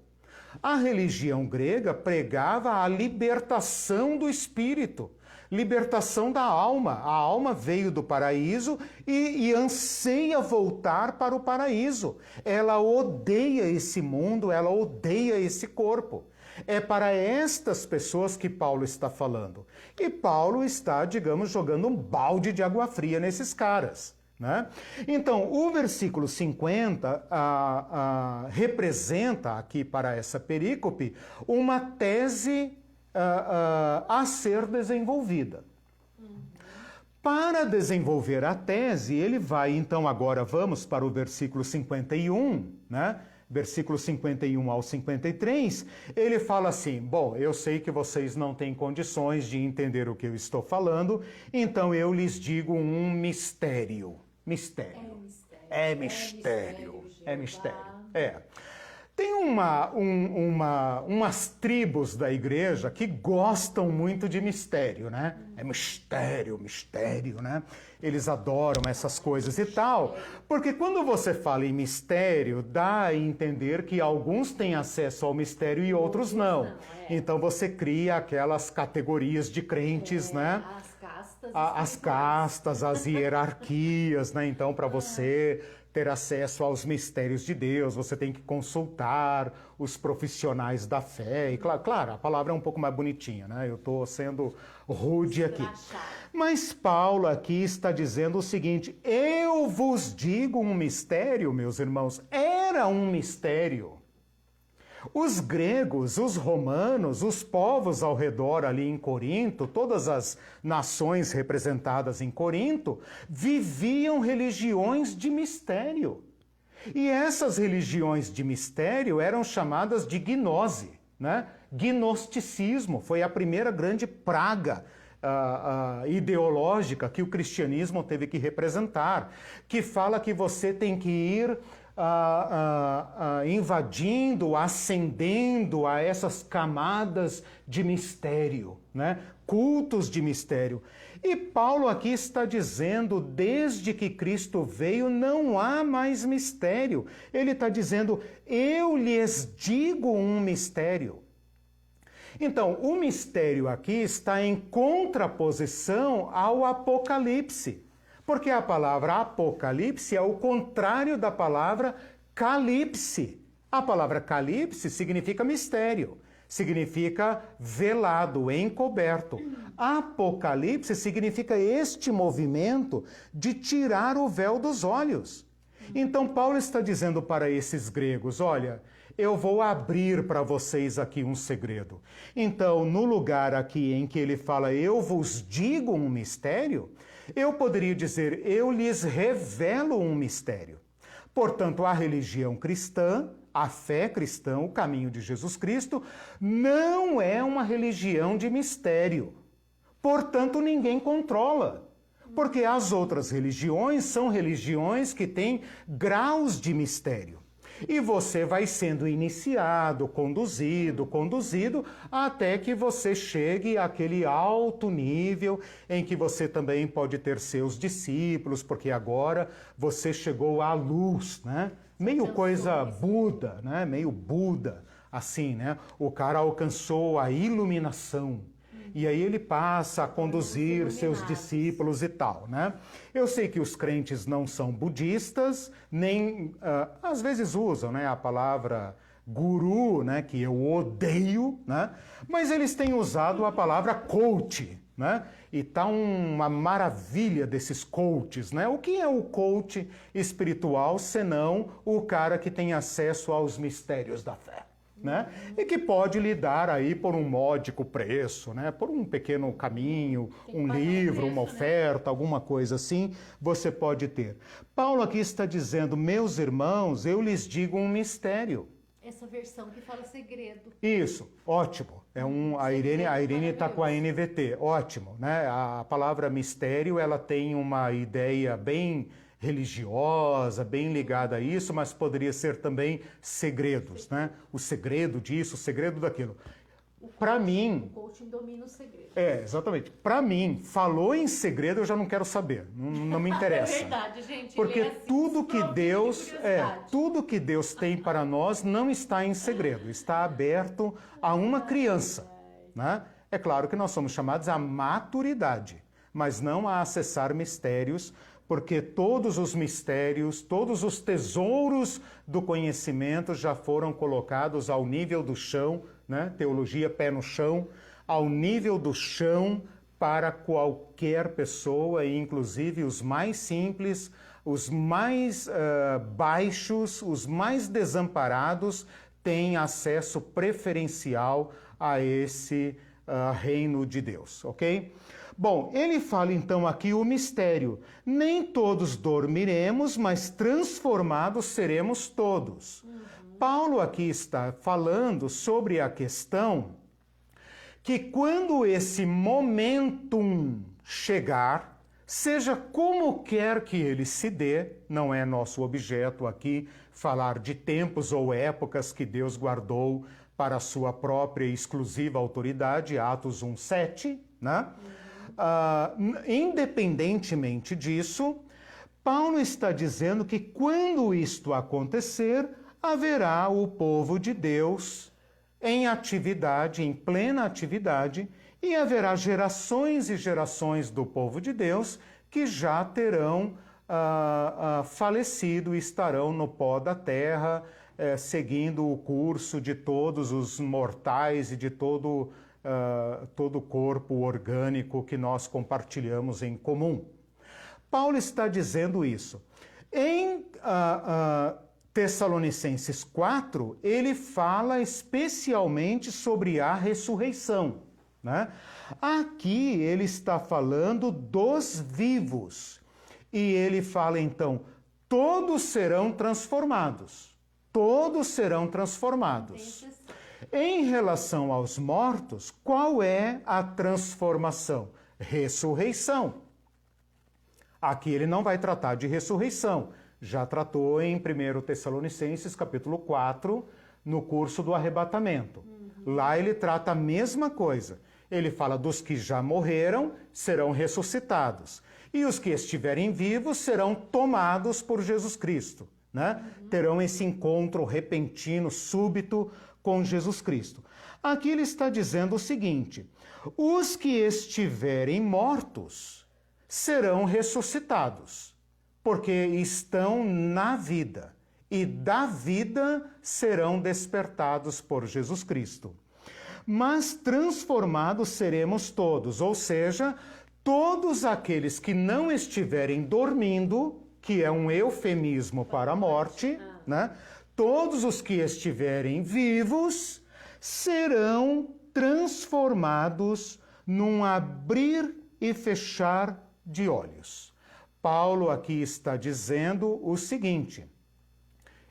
A religião grega pregava a libertação do espírito, libertação da alma. A alma veio do paraíso e anseia voltar para o paraíso. Ela odeia esse mundo, ela odeia esse corpo. É para estas pessoas que Paulo está falando. E Paulo está, digamos, jogando um balde de água fria nesses caras, né? Então, o versículo 50 representa aqui para essa perícope uma tese a ser desenvolvida. Para desenvolver a tese, ele vai, então, agora vamos para o versículo 51, né? Versículo 51 ao 53, ele fala assim, bom, eu sei que vocês não têm condições de entender o que eu estou falando, então eu lhes digo um mistério. Mistério. É mistério. É mistério. É. Tem umas tribos da igreja que gostam muito de mistério, né? É mistério, mistério, né? Eles adoram essas coisas e tal, porque quando você fala em mistério, dá a entender que alguns têm acesso ao mistério e outros não. Então você cria aquelas categorias de crentes, né? As castas. as castas, as hierarquias, né? Então, para você ter acesso aos mistérios de Deus, você tem que consultar os profissionais da fé. E claro, a palavra é um pouco mais bonitinha, né? Eu estou sendo rude aqui. Mas Paulo aqui está dizendo o seguinte: eu vos digo um mistério, meus irmãos, era um mistério. Os gregos, os romanos, os povos ao redor ali em Corinto, todas as nações representadas em Corinto, viviam religiões de mistério. E essas religiões de mistério eram chamadas de gnose, né? Gnosticismo foi a primeira grande praga ideológica que o cristianismo teve que representar, que fala que você tem que ir invadindo, ascendendo a essas camadas de mistério, né? Cultos de mistério. E Paulo aqui está dizendo, desde que Cristo veio, não há mais mistério. Ele está dizendo, eu lhes digo um mistério. Então, o mistério aqui está em contraposição ao Apocalipse. Porque a palavra Apocalipse é o contrário da palavra Calipse. A palavra Calipse significa mistério, significa velado, encoberto. Apocalipse significa este movimento de tirar o véu dos olhos. Então Paulo está dizendo para esses gregos, olha, eu vou abrir para vocês aqui um segredo. Então, no lugar aqui em que ele fala, eu vos digo um mistério, eu poderia dizer, eu lhes revelo um mistério. Portanto, a religião cristã, a fé cristã, o caminho de Jesus Cristo, não é uma religião de mistério. Portanto, ninguém controla. Porque as outras religiões são religiões que têm graus de mistério. E você vai sendo iniciado, conduzido, até que você chegue àquele alto nível em que você também pode ter seus discípulos, porque agora você chegou à luz, né? Meio coisa Buda, né? Meio Buda, assim, né? O cara alcançou a iluminação. E aí ele passa a conduzir seus discípulos e tal, né? Eu sei que os crentes não são budistas, nem às vezes usam, né, a palavra guru, né, que eu odeio, né? Mas eles têm usado a palavra coach, né? E tá uma maravilha desses coaches, né? O que é o coach espiritual, senão o cara que tem acesso aos mistérios da fé? Né? E que pode lhe dar aí por um módico preço, né? Por um pequeno caminho, um livro, uma oferta, alguma coisa assim, você pode ter. Paulo aqui está dizendo, meus irmãos, eu lhes digo um mistério. Essa versão que fala segredo. Isso, ótimo. A Irene está com a NVT, ótimo, né? A palavra mistério, ela tem uma ideia bem religiosa, bem ligada a isso, mas poderia ser também segredos, né? O segredo disso, o segredo daquilo. Para mim... O coaching domina o segredo. Exatamente. Para mim, falou em segredo, eu já não quero saber. Não me interessa. É verdade, gente. Porque assim, tudo que Deus tem para nós não está em segredo, está aberto a uma criança, né? É claro que nós somos chamados à maturidade, mas não a acessar mistérios, porque todos os mistérios, todos os tesouros do conhecimento já foram colocados ao nível do chão, né? Teologia pé no chão, ao nível do chão para qualquer pessoa, e inclusive os mais simples, os mais baixos, os mais desamparados, têm acesso preferencial a esse reino de Deus, ok? Bom, ele fala então aqui o mistério. Nem todos dormiremos, mas transformados seremos todos. Paulo aqui está falando sobre a questão que quando esse momentum chegar, seja como quer que ele se dê, não é nosso objeto aqui falar de tempos ou épocas que Deus guardou para a sua própria e exclusiva autoridade, Atos 1:7, né? Independentemente disso, Paulo está dizendo que quando isto acontecer, haverá o povo de Deus em atividade, em plena atividade, E haverá gerações e gerações do povo de Deus que já terão falecido e estarão no pó da terra, seguindo o curso de todos os mortais e de todo o corpo orgânico que nós compartilhamos em comum. Paulo está dizendo isso. Em Tessalonicenses 4, ele fala especialmente sobre a ressurreição, né? Aqui ele está falando dos vivos. E ele fala então, todos serão transformados. Todos serão transformados. Em relação aos mortos, qual é a transformação? Ressurreição. Aqui ele não vai tratar de ressurreição. Já tratou em 1 Tessalonicenses, capítulo 4, no curso do arrebatamento. Lá ele trata a mesma coisa. Ele fala dos que já morreram, serão ressuscitados. E os que estiverem vivos serão tomados por Jesus Cristo, né? Terão esse encontro repentino, súbito com Jesus Cristo. Aqui ele está dizendo o seguinte: os que estiverem mortos serão ressuscitados, porque estão na vida, e da vida serão despertados por Jesus Cristo. Mas transformados seremos todos, ou seja, todos aqueles que não estiverem dormindo, que é um eufemismo para a morte, né? Todos os que estiverem vivos serão transformados num abrir e fechar de olhos. Paulo aqui está dizendo o seguinte: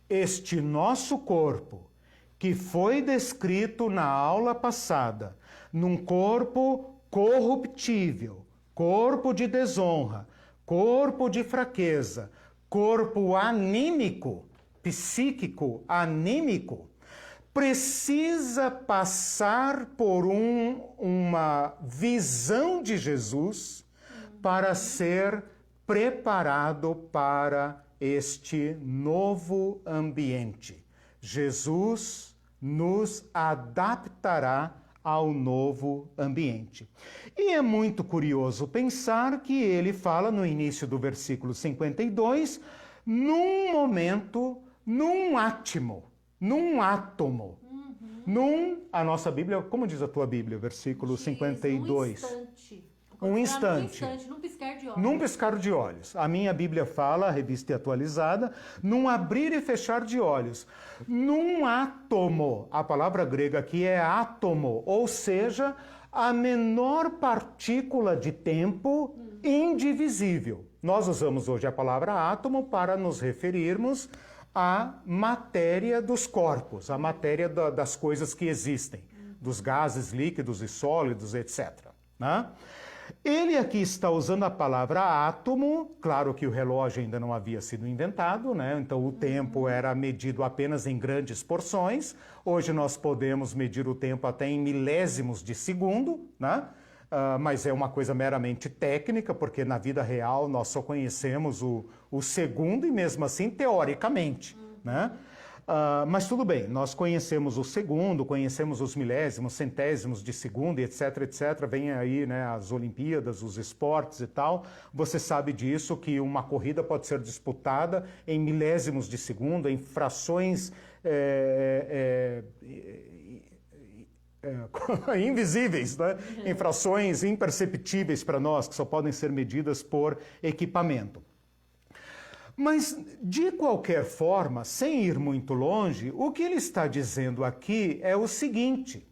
este nosso corpo, que foi descrito na aula passada, num corpo corruptível, corpo de desonra, corpo de fraqueza, corpo anímico, psíquico, anímico, precisa passar por uma visão de Jesus para ser preparado para este novo ambiente. Jesus nos adaptará ao novo ambiente. E é muito curioso pensar que ele fala no início do versículo 52, num momento, num átomo, a nossa Bíblia, como diz a tua Bíblia, versículo 52? Um instante. Num piscar de olhos. Num piscar de olhos. A minha Bíblia fala, a revista atualizada, num abrir e fechar de olhos. Num átomo. A palavra grega aqui é átomo, ou seja, a menor partícula de tempo indivisível. Nós usamos hoje a palavra átomo para nos referirmos à matéria dos corpos, à matéria das coisas que existem, dos gases, líquidos e sólidos, etc. Né? Ele aqui está usando a palavra átomo, claro que o relógio ainda não havia sido inventado, né? Então o tempo era medido apenas em grandes porções. Hoje nós podemos medir o tempo até em milésimos de segundo, né? Mas é uma coisa meramente técnica, porque na vida real nós só conhecemos o segundo e mesmo assim teoricamente, né? Mas tudo bem, nós conhecemos o segundo, conhecemos os milésimos, centésimos de segundo, etc, etc. Vem aí, né, as Olimpíadas, os esportes e tal. Você sabe disso, que uma corrida pode ser disputada em milésimos de segundo, em frações invisíveis, né? Em frações imperceptíveis para nós, que só podem ser medidas por equipamento. Mas, de qualquer forma, sem ir muito longe, o que ele está dizendo aqui é o seguinte: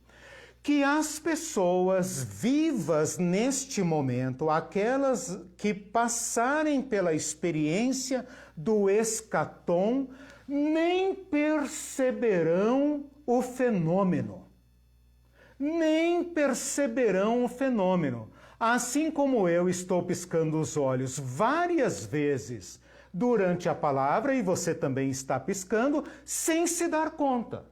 que as pessoas vivas neste momento, aquelas que passarem pela experiência do escatom, nem perceberão o fenômeno. Nem perceberão o fenômeno. Assim como eu estou piscando os olhos várias vezes durante a palavra, e você também está piscando, sem se dar conta.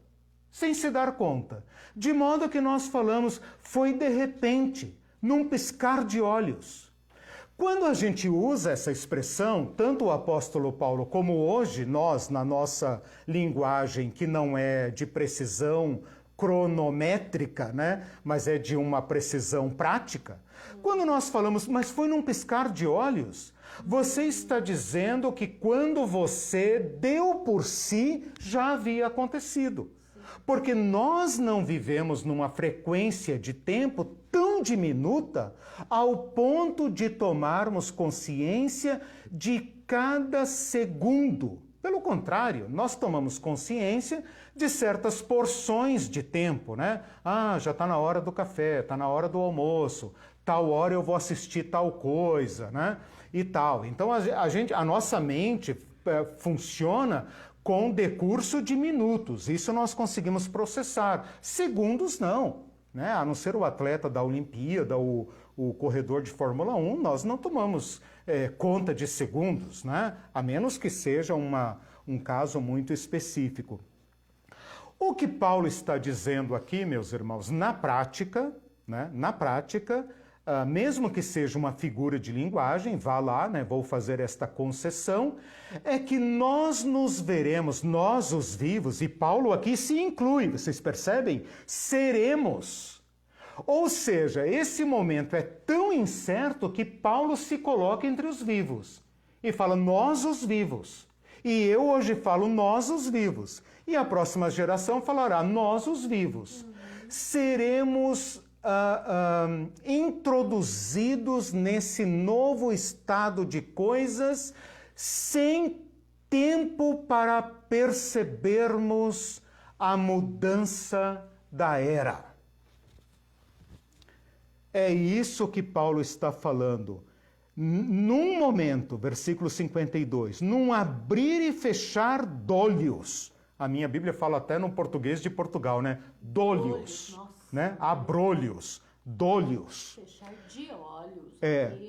Sem se dar conta. De modo que nós falamos, foi de repente, num piscar de olhos. Quando a gente usa essa expressão, tanto o apóstolo Paulo como hoje, nós, na nossa linguagem que não é de precisão cronométrica, né? Mas é de uma precisão prática. Quando nós falamos, mas foi num piscar de olhos, você está dizendo que quando você deu por si, já havia acontecido. Porque nós não vivemos numa frequência de tempo tão diminuta ao ponto de tomarmos consciência de cada segundo. Pelo contrário, nós tomamos consciência de certas porções de tempo, né? Ah, já está na hora do café, está na hora do almoço, tal hora eu vou assistir tal coisa, né? E tal. Então a nossa mente funciona com decurso de minutos. Isso nós conseguimos processar. Segundos não, né? A não ser o atleta da Olimpíada, o corredor de Fórmula 1, nós não tomamos conta de segundos, né? A menos que seja um caso muito específico. O que Paulo está dizendo aqui, meus irmãos, na prática, né? Na prática, mesmo que seja uma figura de linguagem, vá lá, né, vou fazer esta concessão, é que nós nos veremos, nós os vivos, e Paulo aqui se inclui, vocês percebem? Seremos. Ou seja, esse momento é tão incerto que Paulo se coloca entre os vivos e fala nós os vivos. E eu hoje falo nós os vivos. E a próxima geração falará nós os vivos. Seremos introduzidos nesse novo estado de coisas sem tempo para percebermos a mudança da era. É isso que Paulo está falando. Num momento, versículo 52, num abrir e fechar d'olhos. A minha Bíblia fala até no português de Portugal, né? D'olhos. Né? Abrolhos, d'olhos. Fechar de olhos.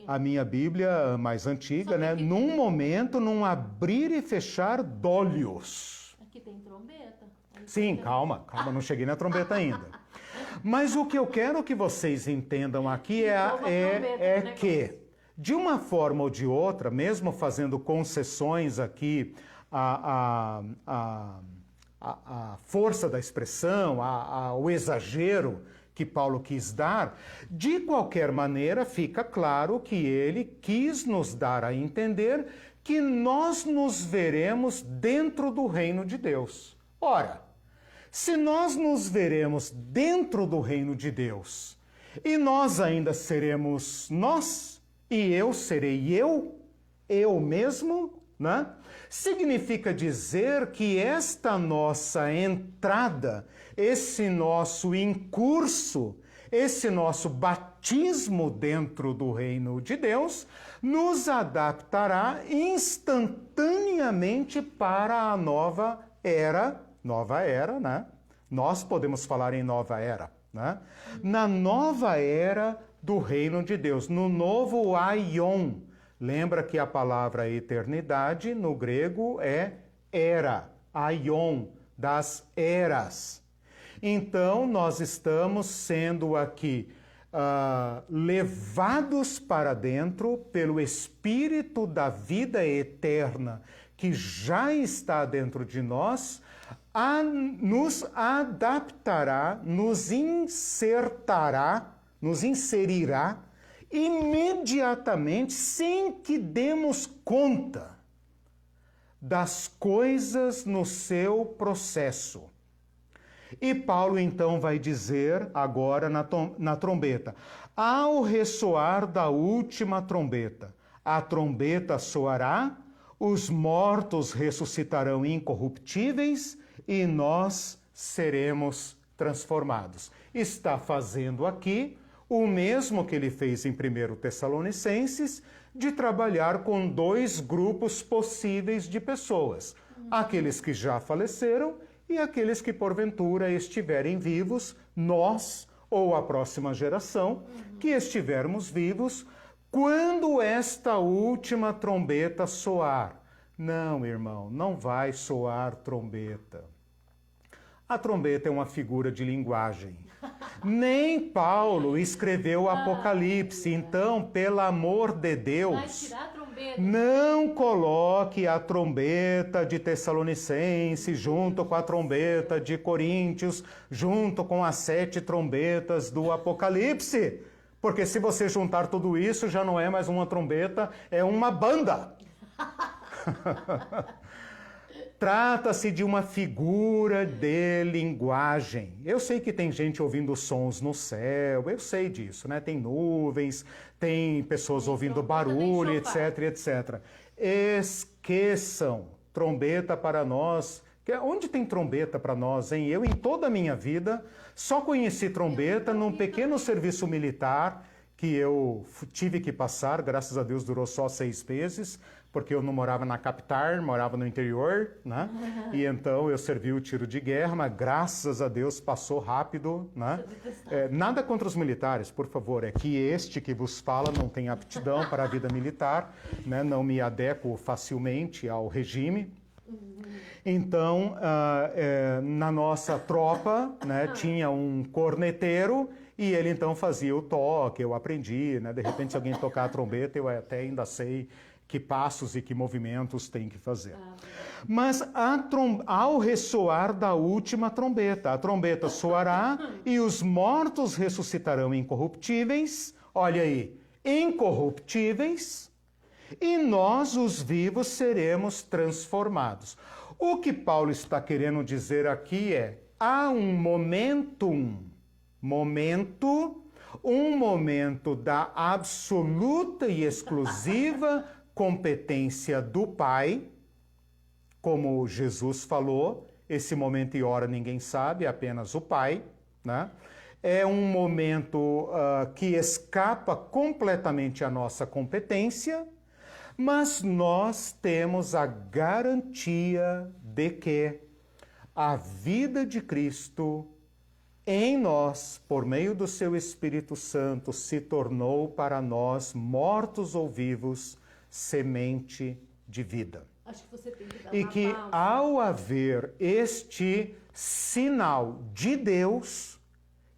A minha Bíblia mais antiga, né? Num momento, num abrir e fechar d'olhos. Aqui tem trombeta. Sim, calma, não cheguei na trombeta ainda. Mas o que eu quero que vocês entendam aqui é que, de uma forma ou de outra, mesmo fazendo concessões aqui a força da expressão, o exagero que Paulo quis dar, de qualquer maneira fica claro que ele quis nos dar a entender que nós nos veremos dentro do reino de Deus. Ora, se nós nos veremos dentro do reino de Deus e nós ainda seremos nós, e eu serei eu mesmo, né? Significa dizer que esta nossa entrada, esse nosso incurso, esse nosso batismo dentro do reino de Deus, nos adaptará instantaneamente para a nova era, né? Nós podemos falar em nova era, né? Na nova era do reino de Deus, no novo aion. Lembra que a palavra eternidade no grego é era, aion, das eras. Então, nós estamos sendo aqui levados para dentro pelo Espírito da vida eterna que já está dentro de nós, nos adaptará, nos inserirá imediatamente, sem que demos conta das coisas no seu processo. E Paulo então vai dizer agora na trombeta: ao ressoar da última trombeta, a trombeta soará, os mortos ressuscitarão incorruptíveis e nós seremos transformados. Está fazendo aqui o mesmo que ele fez em 1 Tessalonicenses, de trabalhar com dois grupos possíveis de pessoas. Aqueles que já faleceram e aqueles que porventura estiverem vivos, nós ou a próxima geração, que estivermos vivos, quando esta última trombeta soar. Não, irmão, não vai soar trombeta. A trombeta é uma figura de linguagem. Nem Paulo escreveu o Apocalipse, então, pelo amor de Deus, não coloque toque a trombeta de Tessalonicenses, junto com a trombeta de Coríntios, junto com as 7 trombetas do Apocalipse. Porque se você juntar tudo isso, já não é mais uma trombeta, é uma banda. Trata-se de uma figura de linguagem. Eu sei que tem gente ouvindo sons no céu, eu sei disso, né? Tem nuvens, tem pessoas ouvindo barulho, etc, etc. Esqueçam, trombeta para nós. Onde tem trombeta para nós, hein? Eu, em toda a minha vida, só conheci trombeta num pequeno serviço militar que eu tive que passar, graças a Deus durou só 6 meses, porque eu não morava na capital, morava no interior, né? E então eu servi o tiro de guerra, mas graças a Deus passou rápido, né? Nada contra os militares, por favor, é que este que vos fala não tem aptidão para a vida militar, né? Não me adequo facilmente ao regime. Então, na nossa tropa, né, tinha um corneteiro e ele então fazia o toque, eu aprendi, né? De repente, se alguém tocar a trombeta, eu até ainda sei que passos e que movimentos tem que fazer. Mas ao ressoar da última trombeta, a trombeta soará e os mortos ressuscitarão incorruptíveis, olha aí, incorruptíveis, e nós, os vivos, seremos transformados. O que Paulo está querendo dizer aqui é, há um momento da absoluta e exclusiva competência do Pai, como Jesus falou, esse momento e hora ninguém sabe, apenas o Pai, né? É um momento que escapa completamente à nossa competência, mas nós temos a garantia de que a vida de Cristo em nós, por meio do seu Espírito Santo, se tornou para nós, mortos ou vivos, semente de vida. Acho que você tem que dar e uma que pausa. Ao haver este sinal de Deus,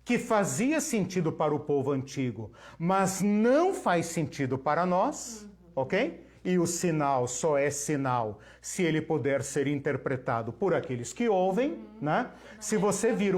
que fazia sentido para o povo antigo, mas não faz sentido para nós, ok? E o sinal só é sinal se ele puder ser interpretado por aqueles que ouvem, né? Se você vir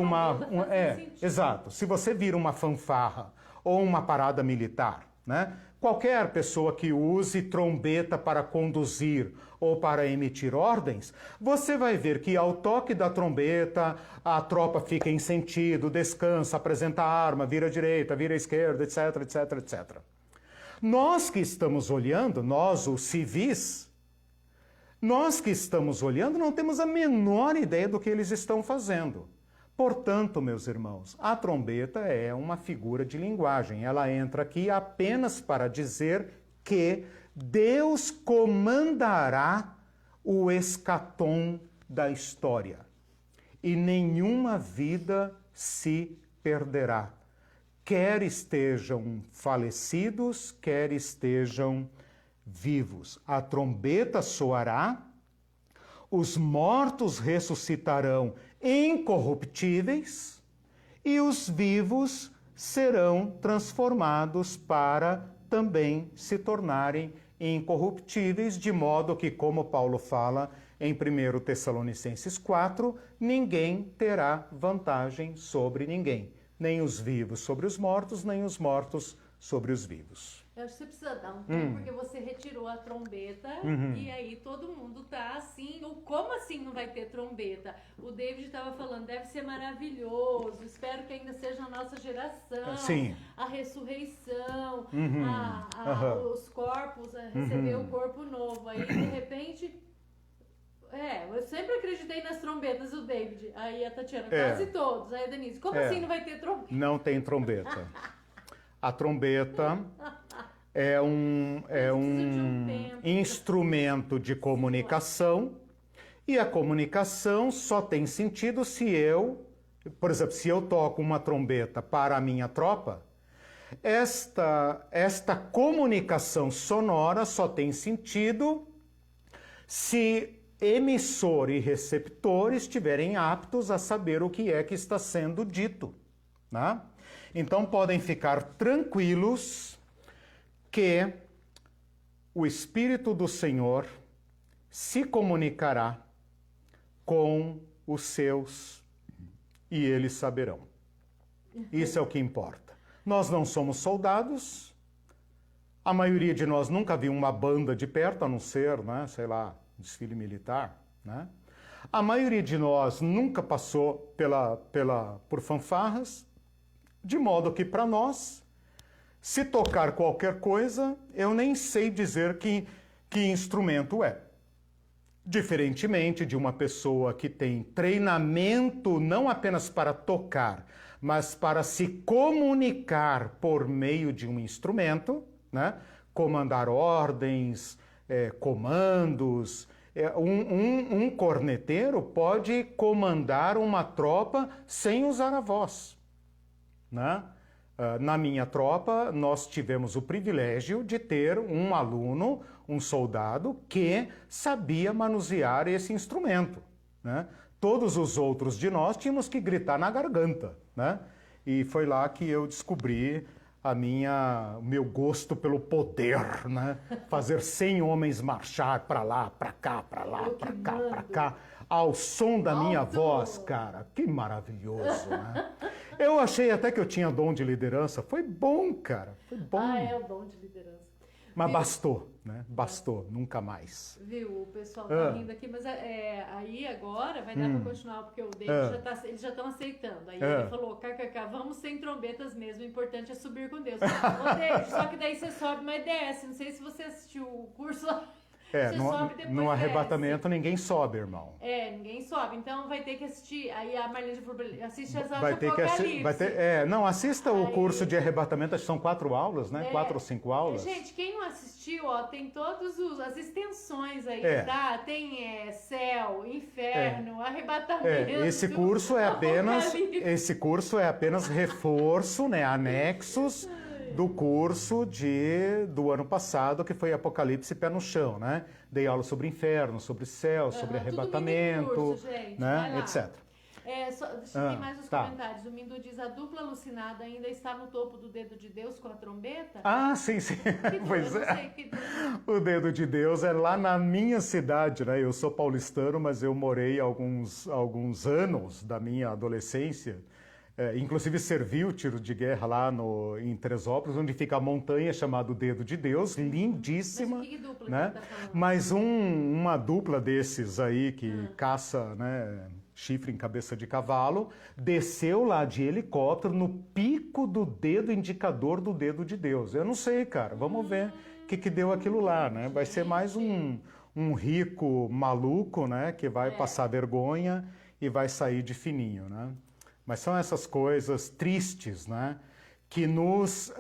exato. Se você vir uma fanfarra ou uma parada militar, né? Qualquer pessoa que use trombeta para conduzir ou para emitir ordens, você vai ver que ao toque da trombeta, a tropa fica em sentido, descansa, apresenta a arma, vira à direita, vira à esquerda, etc, etc, etc. Nós que estamos olhando, nós, os civis, nós que estamos olhando, não temos a menor ideia do que eles estão fazendo. Portanto, meus irmãos, a trombeta é uma figura de linguagem. Ela entra aqui apenas para dizer que Deus comandará o escatom da história e nenhuma vida se perderá. Quer estejam falecidos, quer estejam vivos. A trombeta soará, os mortos ressuscitarão incorruptíveis e os vivos serão transformados para também se tornarem incorruptíveis, de modo que, como Paulo fala em 1 Tessalonicenses 4, ninguém terá vantagem sobre ninguém. Nem os vivos sobre os mortos, nem os mortos sobre os vivos. Eu acho que você precisa dar um tempo, porque você retirou a trombeta e aí todo mundo tá assim, ou como assim não vai ter trombeta? O David estava falando, deve ser maravilhoso, espero que ainda seja a nossa geração. Sim. A ressurreição, os corpos, receber o corpo novo. Aí, de repente... eu sempre acreditei nas trombetas do David. Aí a Tatiana, quase todos. Aí a Denise, como assim não vai ter trombeta? Não tem trombeta. A trombeta é um instrumento de comunicação e a comunicação só tem sentido se eu, por exemplo, se eu toco uma trombeta para a minha tropa, esta comunicação sonora só tem sentido se emissor e receptor estiverem aptos a saber o que é que está sendo dito, né? Então podem ficar tranquilos que o Espírito do Senhor se comunicará com os seus e eles saberão. Isso é o que importa. Nós não somos soldados, a maioria de nós nunca viu uma banda de perto, a não ser, né, sei lá, desfile militar, né? A maioria de nós nunca passou por fanfarras, de modo que para nós, se tocar qualquer coisa, eu nem sei dizer que instrumento é. Diferentemente de uma pessoa que tem treinamento não apenas para tocar, mas para se comunicar por meio de um instrumento, né? Comandar ordens, comandos. Um corneteiro pode comandar uma tropa sem usar a voz, né? Na minha tropa, nós tivemos o privilégio de ter um aluno, um soldado, que sabia manusear esse instrumento, né? Todos os outros de nós tínhamos que gritar na garganta, né? E foi lá que eu descobri o meu gosto pelo poder, né? Fazer 100 homens marchar para lá, para cá, para lá, para cá, para cá, ao som da minha voz, cara. Que maravilhoso, né? Eu achei até que eu tinha dom de liderança. Foi bom, cara. Foi bom. Ah, é o dom de liderança. Mas bastou, né? Bastou, nunca mais. Viu, o pessoal tá rindo aqui, mas aí agora vai dar para continuar, porque o David eles já estão aceitando. Aí ele falou, kkk, vamos sem trombetas mesmo, o importante é subir com Deus. Ô, David, só que daí você sobe, mas desce. Não sei se você assistiu o curso lá. No arrebatamento ninguém sobe, irmão. Ninguém sobe. Então vai ter que assistir. Aí a Marlene falou, assiste as aulas vai de ter Apocalipse. Assista o curso de arrebatamento, acho que são 4 aulas, né? 4 ou 5 aulas. Gente, quem não assistiu, ó, tem todas as extensões aí, tá? Tem céu, inferno, arrebatamento. Esse curso é apenas reforço, né? Anexos do curso do ano passado, que foi Apocalipse Pé no Chão, né? Dei aula sobre inferno, sobre céu, sobre arrebatamento, curso, gente, né? Etc. Tem mais uns comentários. O Mindu diz, a dupla alucinada ainda está no topo do dedo de Deus com a trombeta? Ah, sim. Pois é. O dedo de Deus é lá na minha cidade, né? Eu sou paulistano, mas eu morei alguns anos da minha adolescência. Inclusive servi o tiro de guerra lá em Teresópolis, onde fica a montanha chamada Dedo de Deus, lindíssima. Mas que dupla, né? que tá falando? Mas uma dupla desses aí que caça, né, chifre em cabeça de cavalo, desceu lá de helicóptero no pico do dedo indicador do Dedo de Deus. Eu não sei, cara, vamos ver o que deu aquilo lá, né? Vai ser mais um rico maluco, né, que vai passar vergonha e vai sair de fininho, né? Mas são essas coisas tristes, né, que nos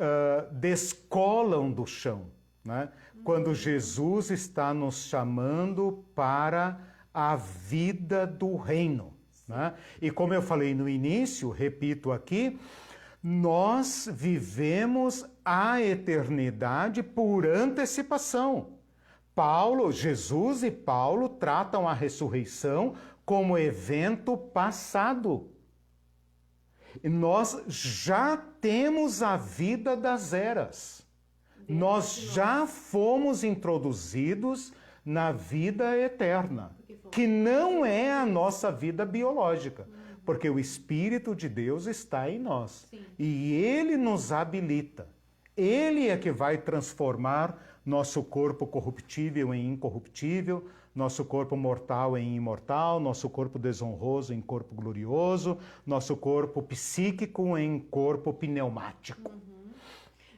descolam do chão, né? Quando Jesus está nos chamando para a vida do reino, né? E como eu falei no início, repito aqui, nós vivemos a eternidade por antecipação. Jesus e Paulo tratam a ressurreição como evento passado. E nós já temos a vida das eras. Nós já fomos introduzidos na vida eterna, que não é a nossa vida biológica, porque o Espírito de Deus está em nós. E Ele nos habilita. Ele é que vai transformar nosso corpo corruptível em incorruptível, nosso corpo mortal em imortal, nosso corpo desonroso em corpo glorioso, nosso corpo psíquico em corpo pneumático.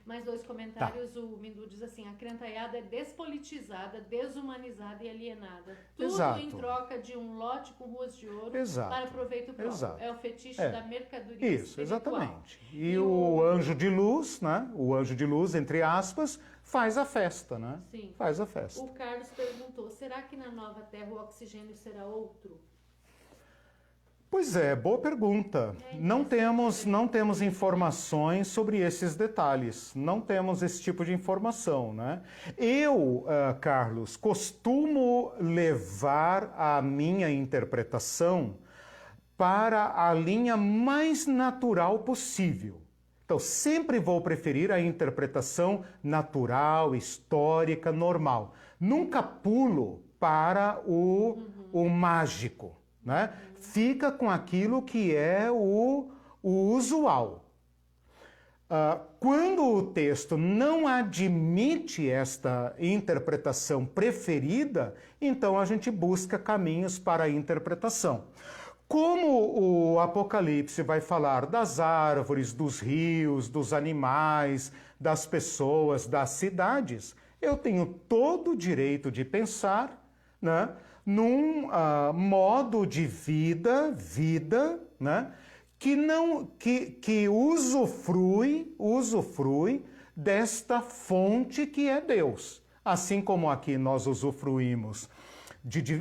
Mais 2 comentários, o Mindu diz assim, a crentaiada é despolitizada, desumanizada e alienada. Tudo em troca de um lote com ruas de ouro para proveito próprio. É o fetiche da mercadoria Isso, exatamente. E o anjo de luz, né? O anjo de luz, entre aspas, faz a festa, né? Sim. Faz a festa. O Carlos perguntou, será que na nova terra o oxigênio será outro? Pois é, boa pergunta. Não temos informações sobre esses detalhes. Não temos esse tipo de informação, né? Eu, Carlos, costumo levar a minha interpretação para a linha mais natural possível. Então, sempre vou preferir a interpretação natural, histórica, normal. Nunca pulo para o mágico, né? Fica com aquilo que é o usual. Quando o texto não admite esta interpretação preferida, então a gente busca caminhos para a interpretação. Como o Apocalipse vai falar das árvores, dos rios, dos animais, das pessoas, das cidades, eu tenho todo o direito de pensar, né, num modo de vida, né, que usufrui desta fonte que é Deus. Assim como aqui nós usufruímos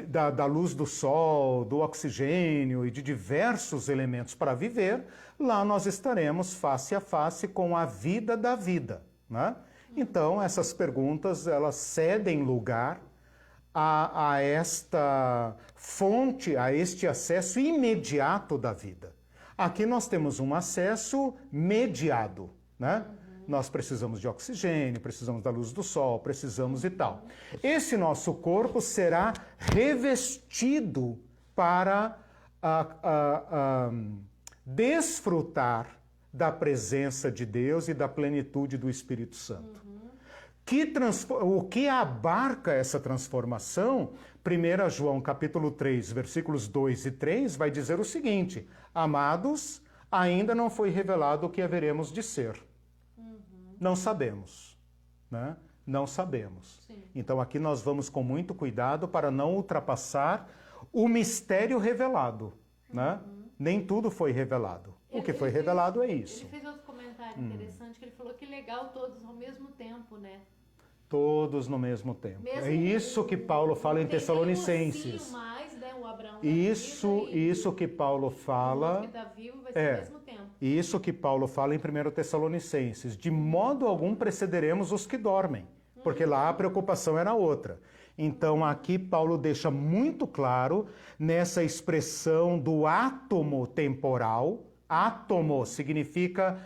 da luz do sol, do oxigênio e de diversos elementos para viver, lá nós estaremos face a face com a vida da vida, né? Então, essas perguntas, elas cedem lugar a esta fonte, a este acesso imediato da vida. Aqui nós temos um acesso mediado, né? Nós precisamos de oxigênio, precisamos da luz do sol, precisamos e tal. Esse nosso corpo será revestido para desfrutar da presença de Deus e da plenitude do Espírito Santo. O que abarca essa transformação, 1 João capítulo 3, versículos 2 e 3, vai dizer o seguinte: amados, ainda não foi revelado o que haveremos de ser. Não sabemos, né? Não sabemos. Sim. Então aqui nós vamos com muito cuidado para não ultrapassar o mistério revelado, né? Nem tudo foi revelado. O que foi revelado é isso. Ele fez outro comentário interessante, que ele falou que legal todos ao mesmo tempo, né? Todos no mesmo tempo. É isso que Paulo fala em Tessalonicenses. Mais, né? O Abraão Isso que Paulo fala. O que tá vivo vai ser ao mesmo tempo. Isso que Paulo fala em 1 Tessalonicenses. De modo algum precederemos os que dormem, porque lá a preocupação era outra. Então aqui Paulo deixa muito claro nessa expressão do átomo temporal. Átomo significa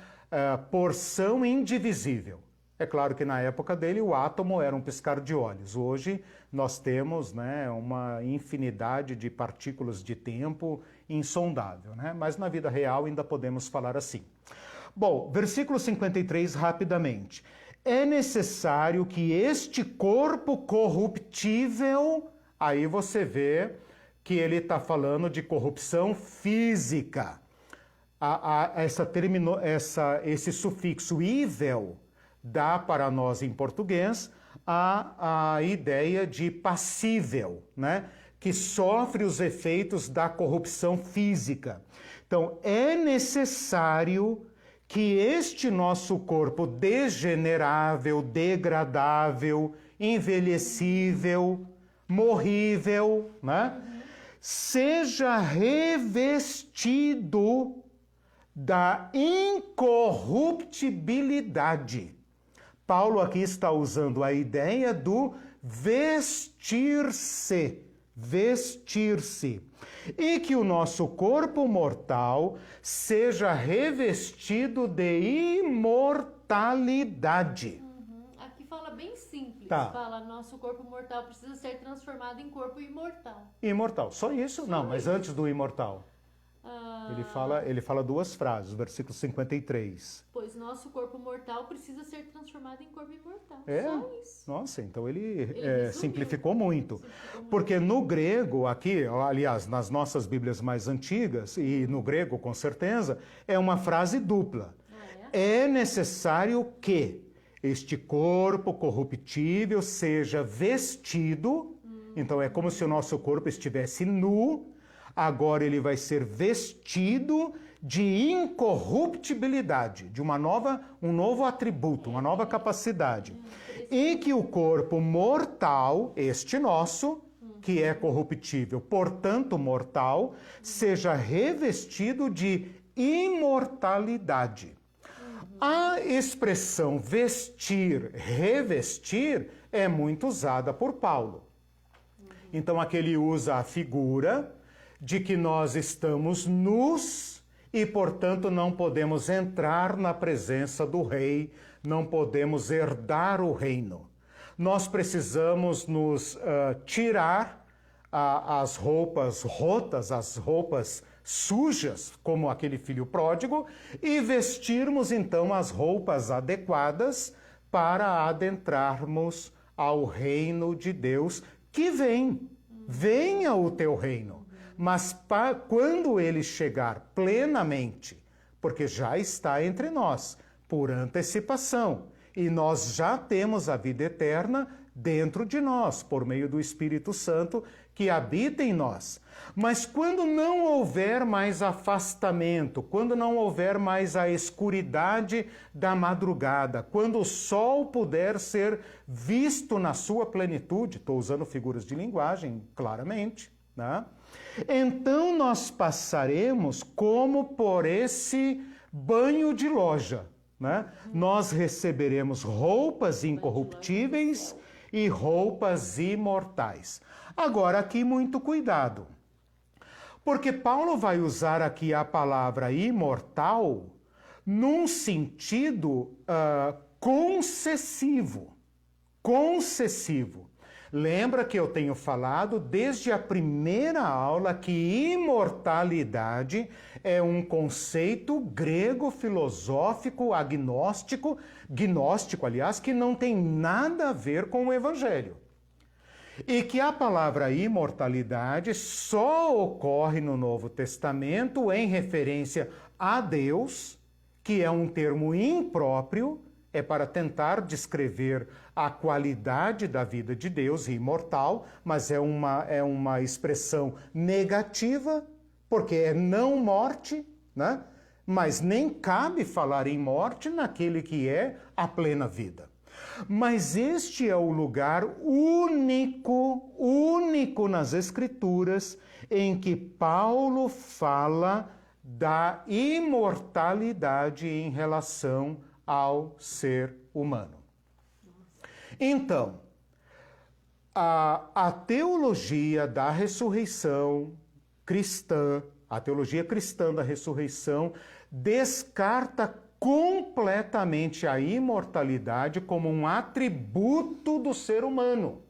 porção indivisível. É claro que na época dele o átomo era um piscar de olhos. Hoje nós temos, né, uma infinidade de partículas de tempo insondável, né? Mas na vida real ainda podemos falar assim. Bom, versículo 53 rapidamente. É necessário que este corpo corruptível, aí você vê que ele está falando de corrupção física. Esse sufixo ível dá para nós em português a ideia de passível, né? Que sofre os efeitos da corrupção física. Então, é necessário que este nosso corpo degenerável, degradável, envelhecível, morrível, né? Seja revestido da incorruptibilidade. Paulo aqui está usando a ideia do vestir-se. E que o nosso corpo mortal seja revestido de imortalidade. Aqui fala bem simples. Tá. Fala, nosso corpo mortal precisa ser transformado em corpo imortal. Imortal. Só isso? Não, mas antes do imortal. Ele fala duas frases, versículo 53. Pois nosso corpo mortal precisa ser transformado em corpo imortal. Só isso. Nossa, então ele simplificou muito. Porque no grego, aqui, aliás, nas nossas Bíblias mais antigas, e no grego com certeza, é uma frase dupla. É necessário que este corpo corruptível seja vestido, então é como se o nosso corpo estivesse nu. Agora ele vai ser vestido de incorruptibilidade, de um novo atributo, uma nova capacidade. E que o corpo mortal, este nosso, que é corruptível, portanto mortal, seja revestido de imortalidade. A expressão vestir, revestir, é muito usada por Paulo. Então aqui ele usa a figura de que nós estamos nus e, portanto, não podemos entrar na presença do rei, não podemos herdar o reino. nós precisamos nos tirar as roupas rotas, as roupas sujas, como aquele filho pródigo, e vestirmos então as roupas adequadas para adentrarmos ao reino de Deus que vem. Venha o teu reino. Mas quando ele chegar plenamente, porque já está entre nós, por antecipação, e nós já temos a vida eterna dentro de nós, por meio do Espírito Santo que habita em nós. Mas quando não houver mais afastamento, quando não houver mais a escuridade da madrugada, quando o sol puder ser visto na sua plenitude, estou usando figuras de linguagem, claramente, né? Então nós passaremos como por esse banho de loja, né? Nós receberemos roupas incorruptíveis e roupas imortais. Agora, aqui muito cuidado, porque Paulo vai usar aqui a palavra imortal num sentido concessivo. Concessivo. Lembra que eu tenho falado desde a primeira aula que imortalidade é um conceito grego filosófico agnóstico, gnóstico, aliás, que não tem nada a ver com o Evangelho. E que a palavra imortalidade só ocorre no Novo Testamento em referência a Deus, que é um termo impróprio, é para tentar descrever a qualidade da vida de Deus, imortal, mas é uma expressão negativa, porque é não morte, né? Mas nem cabe falar em morte naquele que é a plena vida. Mas este é o lugar único nas Escrituras em que Paulo fala da imortalidade em relação ao ser humano. Então, a teologia da ressurreição cristã, a teologia cristã da ressurreição, descarta completamente a imortalidade como um atributo do ser humano.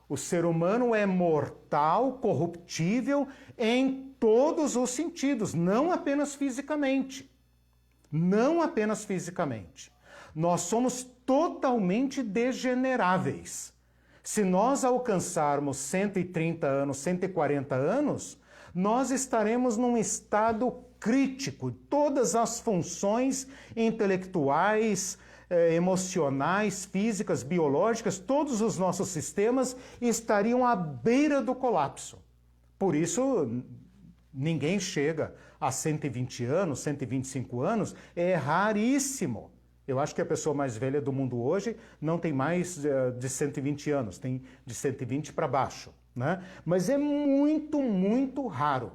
O ser humano é mortal, corruptível em todos os sentidos, não apenas fisicamente. Não apenas fisicamente. Nós somos totalmente degeneráveis. Se nós alcançarmos 130 anos, 140 anos, nós estaremos num estado crítico. Todas as funções intelectuais, emocionais, físicas, biológicas, todos os nossos sistemas estariam à beira do colapso. Por isso, ninguém chega a 120 anos, 125 anos, é raríssimo. Eu acho que a pessoa mais velha do mundo hoje não tem mais de 120 anos, tem de 120 para baixo, né? Mas é muito, muito raro.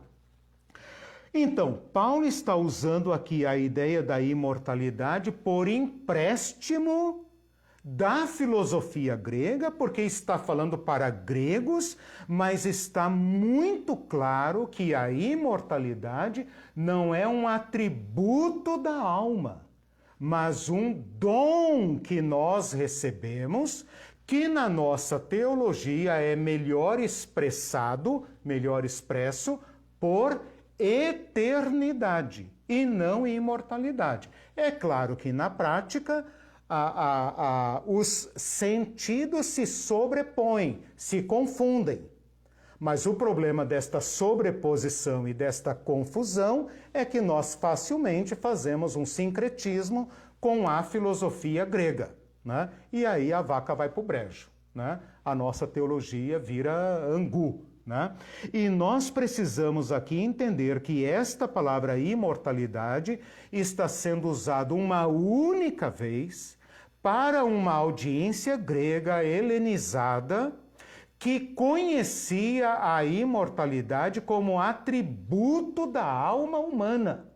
Então, Paulo está usando aqui a ideia da imortalidade por empréstimo da filosofia grega, porque está falando para gregos, mas está muito claro que a imortalidade não é um atributo da alma, mas um dom que nós recebemos, que na nossa teologia é melhor expresso por eternidade e não imortalidade. É claro que na prática os sentidos se sobrepõem, se confundem. Mas o problema desta sobreposição e desta confusão é que nós facilmente fazemos um sincretismo com a filosofia grega, né? E aí a vaca vai para o brejo, né? A nossa teologia vira angu, né? E nós precisamos aqui entender que esta palavra imortalidade está sendo usada uma única vez para uma audiência grega helenizada que conhecia a imortalidade como atributo da alma humana.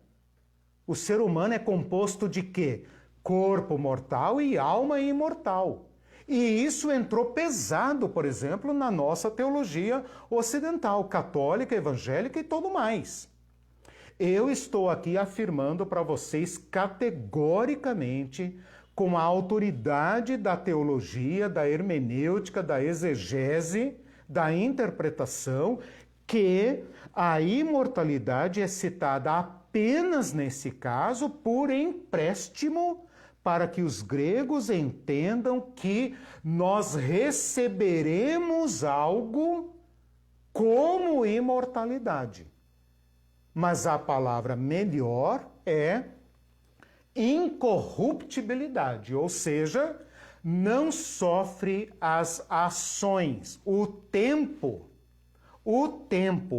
O ser humano é composto de quê? Corpo mortal e alma imortal. E isso entrou pesado, por exemplo, na nossa teologia ocidental, católica, evangélica e tudo mais. Eu estou aqui afirmando para vocês categoricamente, com a autoridade da teologia, da hermenêutica, da exegese, da interpretação, que a imortalidade é citada apenas nesse caso por empréstimo, para que os gregos entendam que nós receberemos algo como imortalidade. Mas a palavra melhor é incorruptibilidade, ou seja, não sofre as ações, o tempo,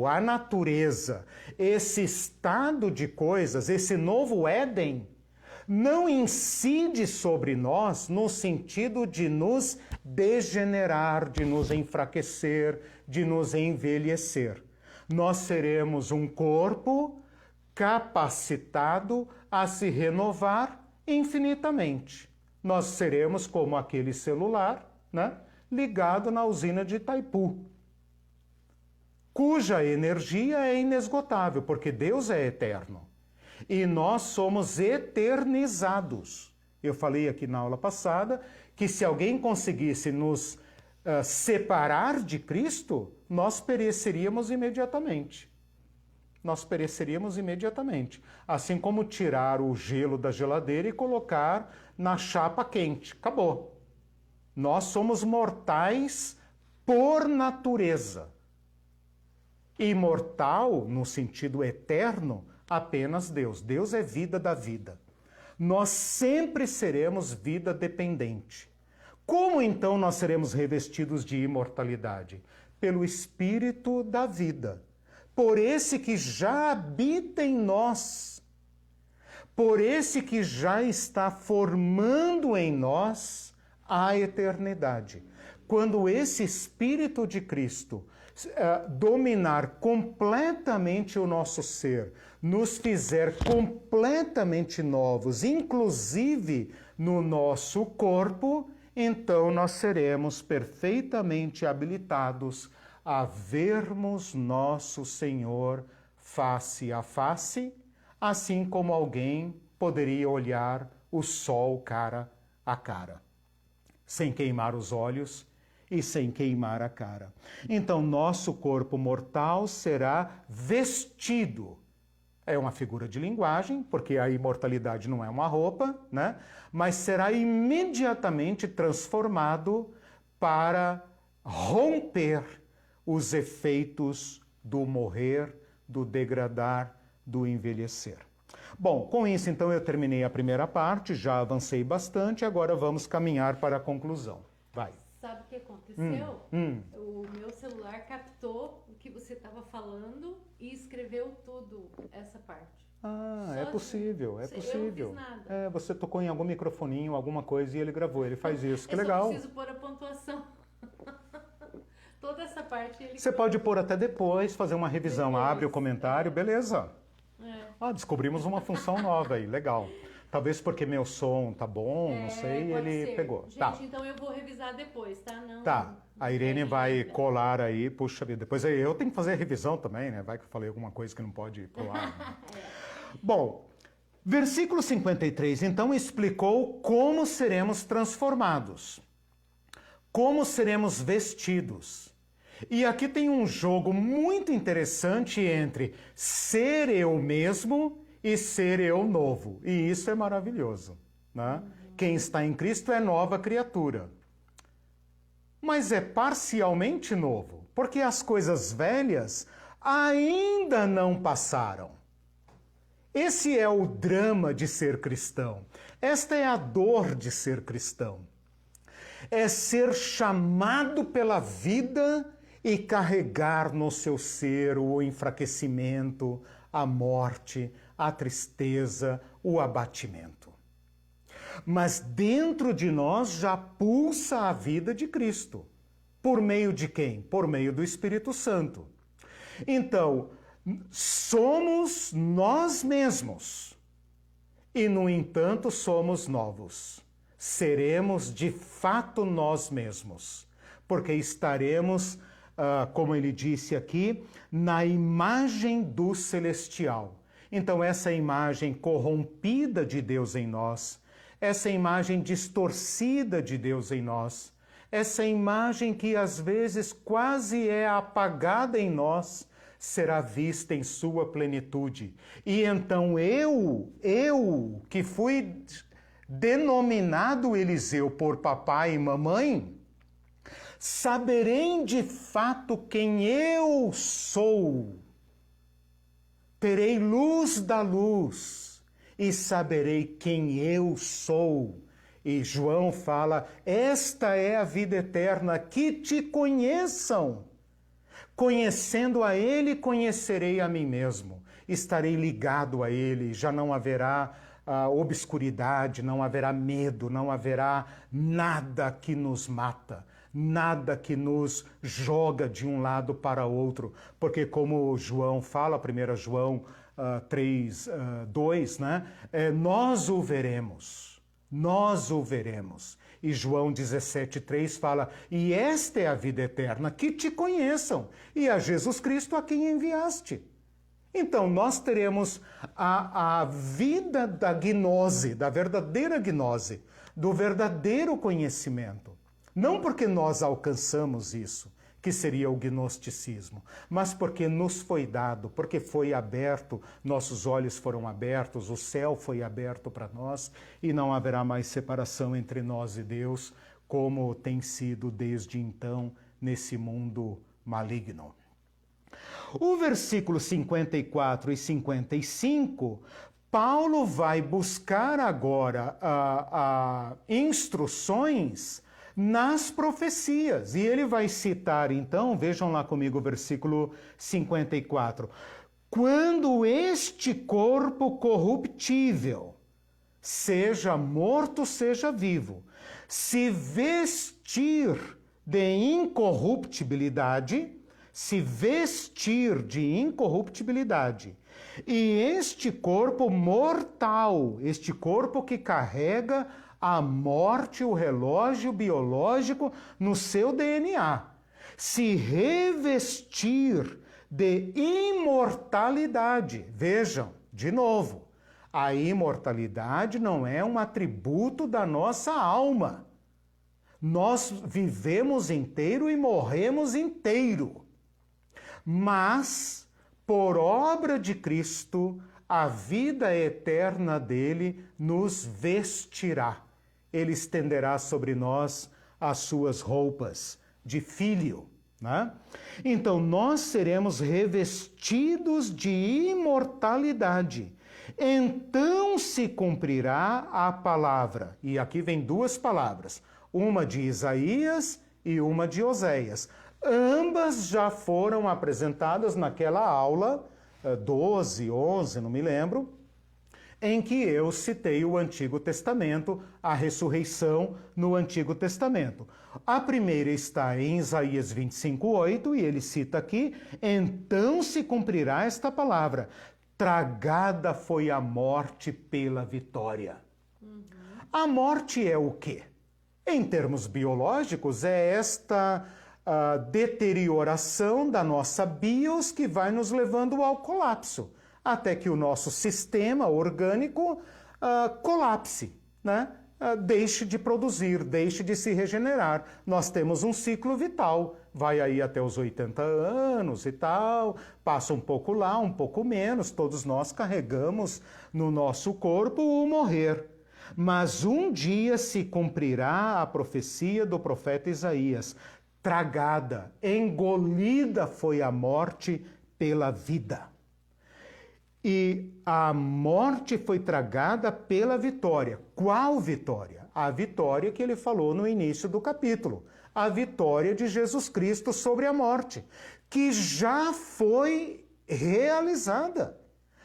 a natureza, esse estado de coisas, esse novo Éden, não incide sobre nós no sentido de nos degenerar, de nos enfraquecer, de nos envelhecer. Nós seremos um corpo capacitado a se renovar infinitamente. Nós seremos como aquele celular, né, ligado na usina de Itaipu, cuja energia é inesgotável, porque Deus é eterno. E nós somos eternizados. Eu falei aqui na aula passada que se alguém conseguisse nos separar de Cristo, nós pereceríamos imediatamente. Nós pereceríamos imediatamente. Assim como tirar o gelo da geladeira e colocar na chapa quente. Acabou. Nós somos mortais por natureza. Imortal, no sentido eterno, apenas Deus. Deus é vida da vida. Nós sempre seremos vida dependente. Como então nós seremos revestidos de imortalidade? Pelo Espírito da vida. Por esse que já habita em nós. Por esse que já está formando em nós a eternidade. Quando esse Espírito de Cristo dominar completamente o nosso ser, nos fizer completamente novos, inclusive no nosso corpo, então nós seremos perfeitamente habilitados a vermos nosso Senhor face a face, assim como alguém poderia olhar o sol cara a cara, sem queimar os olhos e sem queimar a cara. Então, nosso corpo mortal será vestido. É uma figura de linguagem, porque a imortalidade não é uma roupa, né? Mas será imediatamente transformado para romper os efeitos do morrer, do degradar, do envelhecer. Bom, com isso, então, eu terminei a primeira parte, já avancei bastante, agora vamos caminhar para a conclusão. Vai. Sabe o que aconteceu? O meu celular captou o que você estava falando e escreveu tudo, essa parte. Ah, é possível, é possível. Eu não fiz nada. Você tocou em algum microfoninho, alguma coisa e ele gravou, ele faz isso, que legal. Eu preciso pôr a pontuação. Toda essa parte ele... Você pode pôr até depois, fazer uma revisão, abre o comentário, beleza. Descobrimos uma função nova aí, legal. Talvez porque meu som tá bom, não sei, ele ser. pegou. Gente, tá. então eu vou revisar depois, tá? Não, tá, a Irene vai colar aí, puxa vida. Depois eu tenho que fazer a revisão também, né? Vai que eu falei alguma coisa que não pode ir pro ar. Bom, versículo 53, então, explicou como seremos transformados. Como seremos vestidos. E aqui tem um jogo muito interessante entre ser eu mesmo e ser eu novo. E isso é maravilhoso, né? Quem está em Cristo é nova criatura. Mas é parcialmente novo, porque as coisas velhas ainda não passaram. Esse é o drama de ser cristão. Esta é a dor de ser cristão. É ser chamado pela vida e carregar no seu ser o enfraquecimento, a morte, a tristeza, o abatimento. Mas dentro de nós já pulsa a vida de Cristo. Por meio de quem? Por meio do Espírito Santo. Então, somos nós mesmos e, no entanto, somos novos. Seremos de fato nós mesmos, porque estaremos, como ele disse aqui, na imagem do celestial. Então, essa imagem corrompida de Deus em nós, essa imagem distorcida de Deus em nós, essa imagem que às vezes quase é apagada em nós, será vista em sua plenitude. E então eu que fui denominado Eliseu por papai e mamãe, saberei de fato quem eu sou. Terei luz da luz e saberei quem eu sou. E João fala, esta é a vida eterna, que te conheçam. Conhecendo a Ele, conhecerei a mim mesmo. Estarei ligado a Ele, já não haverá obscuridade, não haverá medo, não haverá nada que nos mata, nada que nos joga de um lado para outro. Porque como João fala, 1 João 3, 2, né? Nós o veremos, nós o veremos. E João 17,3 fala, e esta é a vida eterna, que te conheçam, e a Jesus Cristo a quem enviaste. Então, nós teremos a vida da gnose, da verdadeira gnose, do verdadeiro conhecimento. Não porque nós alcançamos isso, que seria o gnosticismo, mas porque nos foi dado, porque foi aberto, nossos olhos foram abertos, o céu foi aberto para nós e não haverá mais separação entre nós e Deus, como tem sido desde então nesse mundo maligno. O versículo 54 e 55, Paulo vai buscar agora instruções nas profecias. E ele vai citar, então, vejam lá comigo o versículo 54. Quando este corpo corruptível, seja morto, seja vivo, se vestir de incorruptibilidade, e este corpo mortal, este corpo que carrega a morte, o relógio biológico no seu DNA, se revestir de imortalidade. Vejam, de novo, a imortalidade não é um atributo da nossa alma. Nós vivemos inteiro e morremos inteiro. Mas, por obra de Cristo, a vida eterna dele nos vestirá. Ele estenderá sobre nós as suas roupas de filho, né? Então, nós seremos revestidos de imortalidade. Então se cumprirá a palavra. E aqui vem duas palavras, uma de Isaías e uma de Oséias. Ambas já foram apresentadas naquela aula, 12, 11, não me lembro, em que eu citei o Antigo Testamento, a ressurreição no Antigo Testamento. A primeira está em Isaías 25:8, e ele cita aqui, então se cumprirá esta palavra, tragada foi a morte pela vitória. A morte é o quê? Em termos biológicos, é esta deterioração da nossa bios que vai nos levando ao colapso, até que o nosso sistema orgânico colapse, né? Deixe de produzir, deixe de se regenerar. Nós temos um ciclo vital, vai aí até os 80 anos e tal, passa um pouco lá, um pouco menos, todos nós carregamos no nosso corpo o morrer. Mas um dia se cumprirá a profecia do profeta Isaías, tragada, engolida foi a morte pela vida. E a morte foi tragada pela vitória. Qual vitória? A vitória que ele falou no início do capítulo. A vitória de Jesus Cristo sobre a morte, que já foi realizada.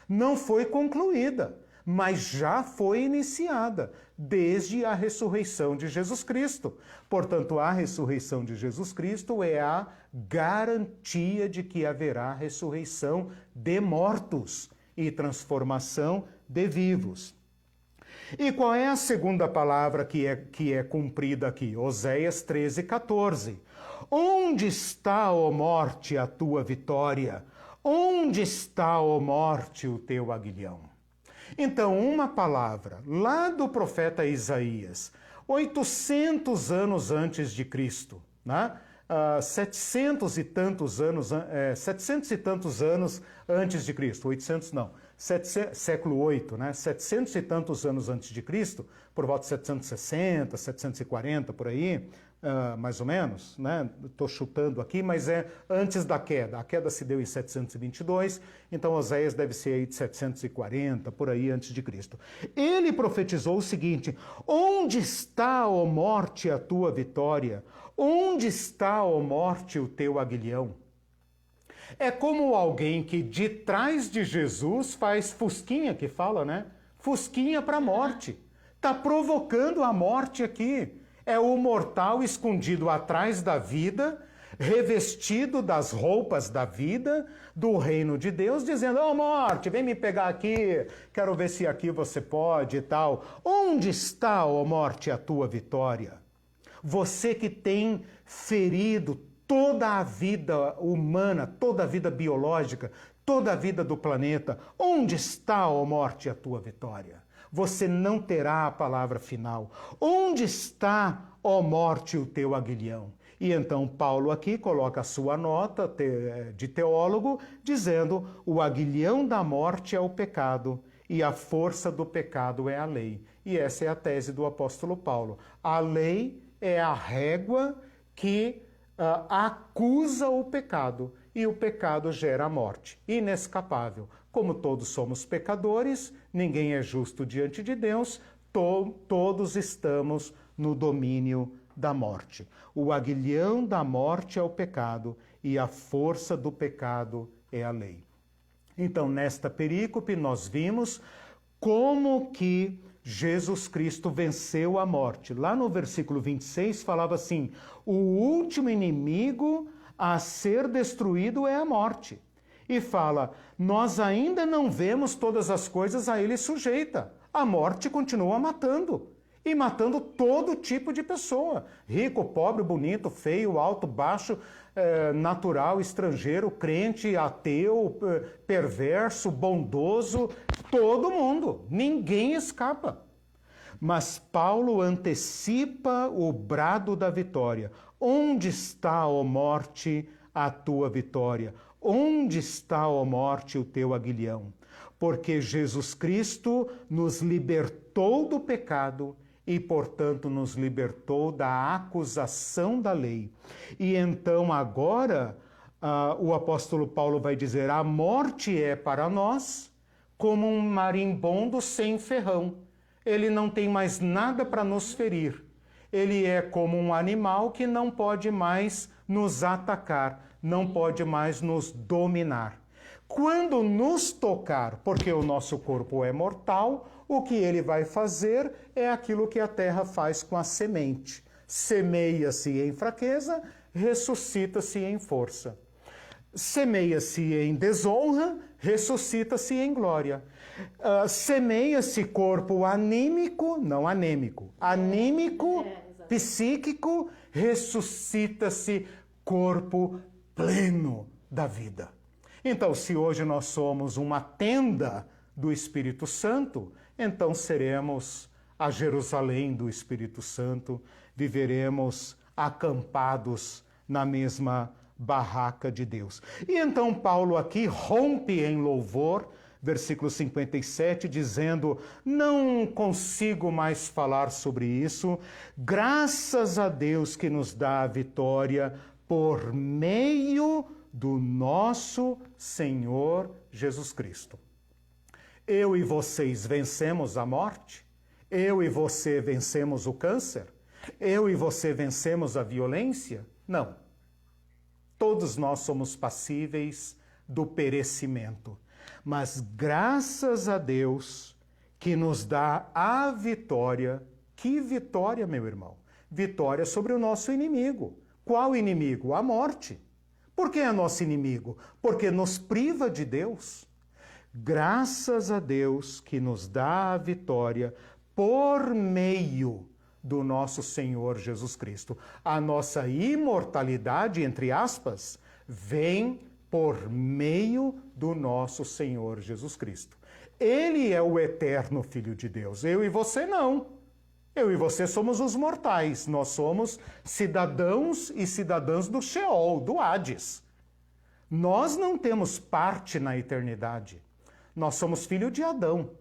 Não foi concluída, mas já foi iniciada desde a ressurreição de Jesus Cristo. Portanto, a ressurreição de Jesus Cristo é a garantia de que haverá ressurreição de mortos e transformação de vivos. E qual é a segunda palavra que é cumprida aqui? Oséias 13:14. Onde está, ó morte, a tua vitória? Onde está, ó morte, o teu aguilhão? Então, uma palavra lá do profeta Isaías, 800 anos antes de Cristo, né? 700 e tantos anos antes de Cristo, 800 não, século 8, né? 700 e tantos anos antes de Cristo, por volta de 760, 740, por aí, mais ou menos, né? Estou chutando aqui, mas é antes da queda. A queda se deu em 722, então Oséias deve ser aí de 740, por aí antes de Cristo. Ele profetizou o seguinte: onde está, ó morte, a tua vitória? Onde está, ó morte, o teu aguilhão? É como alguém que de trás de Jesus faz fusquinha, que fala, né? Fusquinha para a morte. Está provocando a morte aqui. É o mortal escondido atrás da vida, revestido das roupas da vida, do reino de Deus, dizendo: ô morte, vem me pegar aqui, quero ver se aqui você pode e tal. Onde está, ó morte, a tua vitória? Você que tem ferido toda a vida humana, toda a vida biológica, toda a vida do planeta, onde está, ó morte, a tua vitória? Você não terá a palavra final. Onde está, ó morte, o teu aguilhão? E então Paulo aqui coloca a sua nota de teólogo, dizendo: o aguilhão da morte é o pecado e a força do pecado é a lei. E essa é a tese do apóstolo Paulo. A lei é a régua que acusa o pecado, e o pecado gera a morte, inescapável. Como todos somos pecadores, ninguém é justo diante de Deus, todos estamos no domínio da morte. O aguilhão da morte é o pecado e a força do pecado é a lei. Então, nesta perícope, nós vimos como que Jesus Cristo venceu a morte. Lá no versículo 26 falava assim: o último inimigo a ser destruído é a morte. E fala: nós ainda não vemos todas as coisas a ele sujeita. A morte continua matando. E matando todo tipo de pessoa. Rico, pobre, bonito, feio, alto, baixo, natural, estrangeiro, crente, ateu, perverso, bondoso, todo mundo. Ninguém escapa. Mas Paulo antecipa o brado da vitória. Onde está, ó morte, a tua vitória? Onde está, ó morte, o teu aguilhão? Porque Jesus Cristo nos libertou do pecado e, portanto, nos libertou da acusação da lei. E então agora o apóstolo Paulo vai dizer: a morte é para nós como um marimbondo sem ferrão. Ele não tem mais nada para nos ferir. Ele é como um animal que não pode mais nos atacar, não pode mais nos dominar. Quando nos tocar, porque o nosso corpo é mortal, o que ele vai fazer é aquilo que a terra faz com a semente. Semeia-se em fraqueza, ressuscita-se em força. Semeia-se em desonra, ressuscita-se em glória. Semeia-se corpo anímico, não anêmico, anímico, psíquico, ressuscita-se corpo pleno da vida. Então, se hoje nós somos uma tenda do Espírito Santo, então seremos a Jerusalém do Espírito Santo, viveremos acampados na mesma barraca de Deus. E então Paulo aqui rompe em louvor, versículo 57, dizendo: não consigo mais falar sobre isso, graças a Deus que nos dá a vitória por meio do nosso Senhor Jesus Cristo. Eu e vocês vencemos a morte? Eu e você vencemos o câncer? Eu e você vencemos a violência? Não. Todos nós somos passíveis do perecimento. Mas graças a Deus que nos dá a vitória. Que vitória, meu irmão? Vitória sobre o nosso inimigo. Qual inimigo? A morte. Por que é nosso inimigo? Porque nos priva de Deus. Graças a Deus que nos dá a vitória por meio do nosso Senhor Jesus Cristo. A nossa imortalidade, entre aspas, vem por meio do nosso Senhor Jesus Cristo. Ele é o eterno Filho de Deus. Eu e você não. Eu e você somos os mortais. Nós somos cidadãos e cidadãs do Sheol, do Hades. Nós não temos parte na eternidade. Nós somos filho de Adão.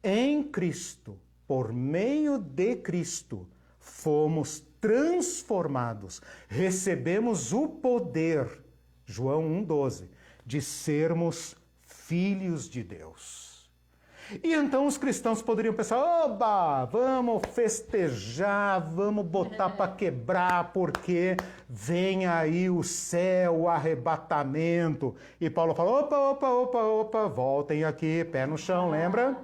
Em Cristo, por meio de Cristo, fomos transformados. Recebemos o poder, João 1,12, de sermos filhos de Deus. E então os cristãos poderiam pensar, oba, vamos festejar, vamos botar para quebrar, porque vem aí o céu, o arrebatamento. E Paulo fala, opa, voltem aqui, pé no chão, lembra?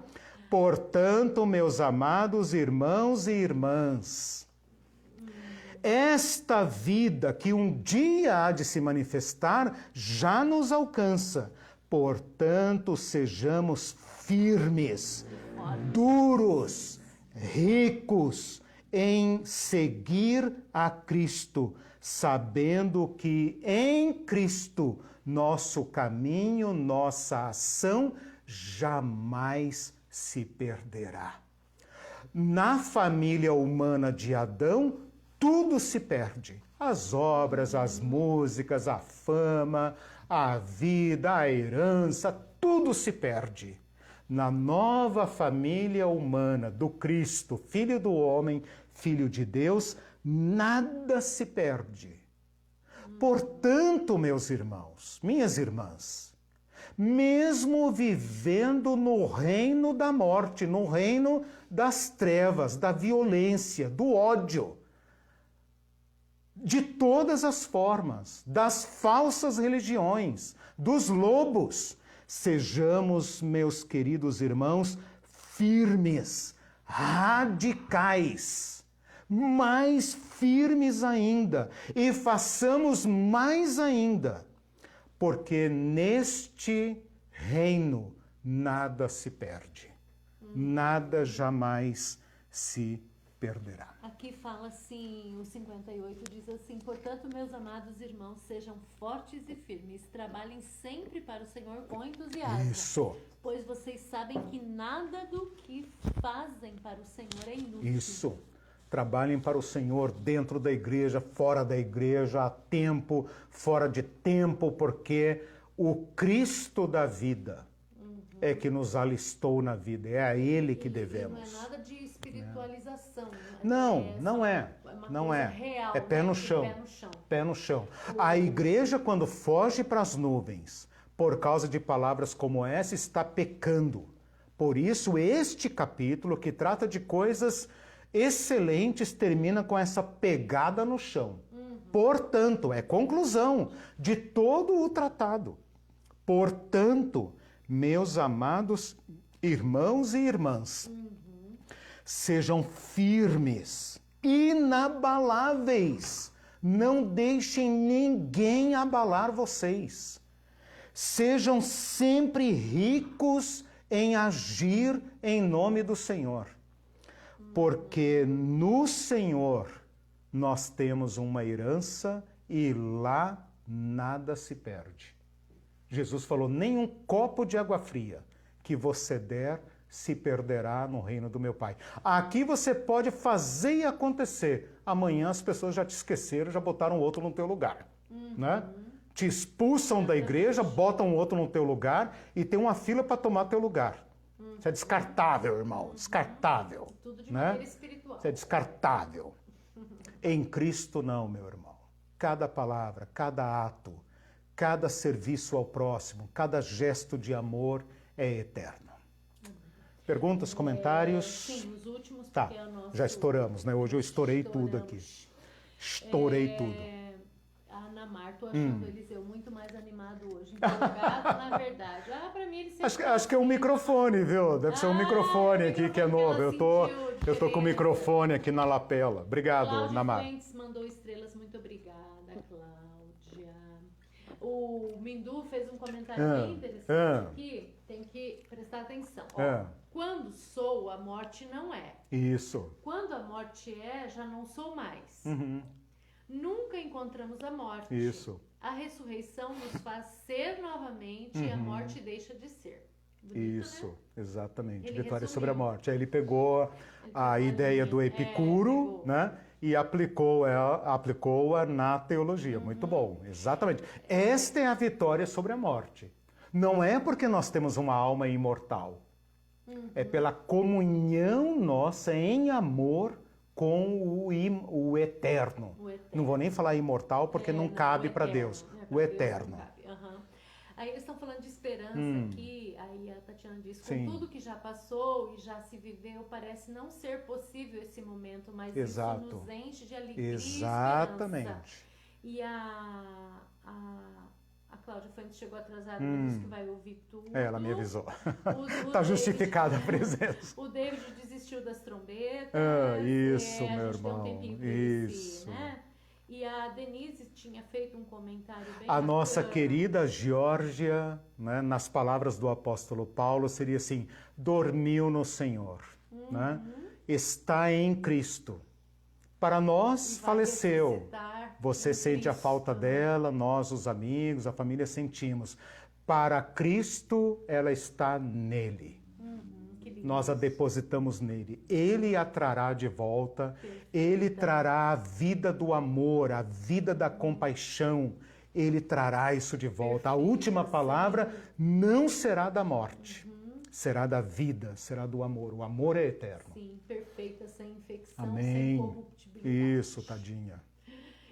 Portanto, meus amados irmãos e irmãs, esta vida que um dia há de se manifestar já nos alcança. Portanto, sejamos firmes, duros, ricos em seguir a Cristo, sabendo que em Cristo nosso caminho, nossa ação jamais se perderá. Na família humana de Adão, tudo se perde. As obras, as músicas, a fama, a vida, a herança, tudo se perde. Na nova família humana do Cristo, Filho do homem, Filho de Deus, nada se perde. Portanto, meus irmãos, minhas irmãs, mesmo vivendo no reino da morte, no reino das trevas, da violência, do ódio, de todas as formas, das falsas religiões, dos lobos, sejamos, meus queridos irmãos, firmes, radicais, mais firmes ainda, e façamos mais ainda, porque neste reino nada se perde, nada jamais se perderá. Aqui fala assim, o 58 diz assim, portanto, meus amados irmãos, sejam fortes e firmes, trabalhem sempre para o Senhor com entusiasmo. Isso. Pois vocês sabem que nada do que fazem para o Senhor é inútil. Isso. Trabalhem para o Senhor dentro da igreja, fora da igreja, a tempo, fora de tempo, porque o Cristo da vida é que nos alistou na vida, é a Ele que devemos. Não é nada de espiritualização. Não é. Real, é pé no chão. Pé no chão. A igreja, quando foge para as nuvens, por causa de palavras como essa, está pecando. Por isso, este capítulo, que trata de coisas excelentes, termina com essa pegada no chão. Portanto, é conclusão de todo o tratado. Portanto, meus amados irmãos e irmãs, sejam firmes, inabaláveis. Não deixem ninguém abalar vocês. Sejam sempre ricos em agir em nome do Senhor. Porque no Senhor nós temos uma herança e lá nada se perde. Jesus falou, nem um copo de água fria que você der se perderá no reino do meu Pai. Aqui você pode fazer e acontecer. Amanhã as pessoas já te esqueceram, já botaram outro no teu lugar. Né? Te expulsam da igreja, botam outro no teu lugar e tem uma fila para tomar teu lugar. Isso é descartável, irmão. Descartável. Tudo de né? maneira espiritual. Isso é descartável. Em Cristo não, meu irmão. Cada palavra, cada ato, cada serviço ao próximo, cada gesto de amor é eterno. Perguntas, comentários? Sim, os últimos, tá, porque é o nosso... já estouramos, né? Hoje eu estourei tudo aqui. Estourei tudo. A Ana Mar, tô achando o Eliseu muito mais animado hoje. Empolgado, na verdade. Pra mim ele sempre... Acho que é um microfone, viu? Deve ser um microfone aqui que é novo. Eu tô com o microfone aqui na lapela. Obrigado, Ana Mar. Cláudio Fuentes mandou estrelas, muito obrigada, Cláudia. O Mindu fez um comentário bem interessante aqui. Tem que prestar atenção. Ó, quando sou, a morte não é. Isso. Quando a morte é, já não sou mais. Nunca encontramos a morte. Isso. A ressurreição nos faz ser novamente e a morte deixa de ser. Bonito, Isso, né? exatamente. Ele Vitória resumiu. sobre a morte. Aí ele pegou a Ele ideia do pegou a linha. Epicuro, Pegou. né? E aplicou-a na teologia. Muito bom, exatamente. Esta é a vitória sobre a morte. Não é porque nós temos uma alma imortal. É pela comunhão nossa em amor com o eterno. O eterno. Não vou nem falar imortal porque não cabe o para eterno. Deus. Pra O Deus eterno. não cabe. Aham. Aí eles estão falando de esperança aqui, aí a Tatiana diz, com Sim. tudo que já passou e já se viveu, parece não ser possível esse momento, mas Exato. isso nos enche de alegria e esperança. Exatamente. E a Cláudia Fuentes chegou atrasada, ela disse que vai ouvir tudo. Ela me avisou. O Está justificada a presença. O David desistiu das trombetas. Isso, a meu gente deu um irmão. tempinho pra ele se, Isso. né? E a Denise tinha feito um comentário bem A nossa bacana. querida Geórgia, né, nas palavras do apóstolo Paulo, seria assim: dormiu no Senhor, né? Está em Cristo. Para nós, E vai faleceu. ressuscitar Você em sente a Cristo, falta né? dela, nós, os amigos, a família, sentimos. Para Cristo, ela está nele. Que lindo. Nós a depositamos nele. Ele a trará de volta, ele trará a vida do amor, a vida da compaixão, ele trará isso de volta. A última palavra não será da morte, será da vida, será do amor. O amor é eterno. Sim, perfeita, sem infecção, sem Amém. corruptibilidade. Isso, tadinha.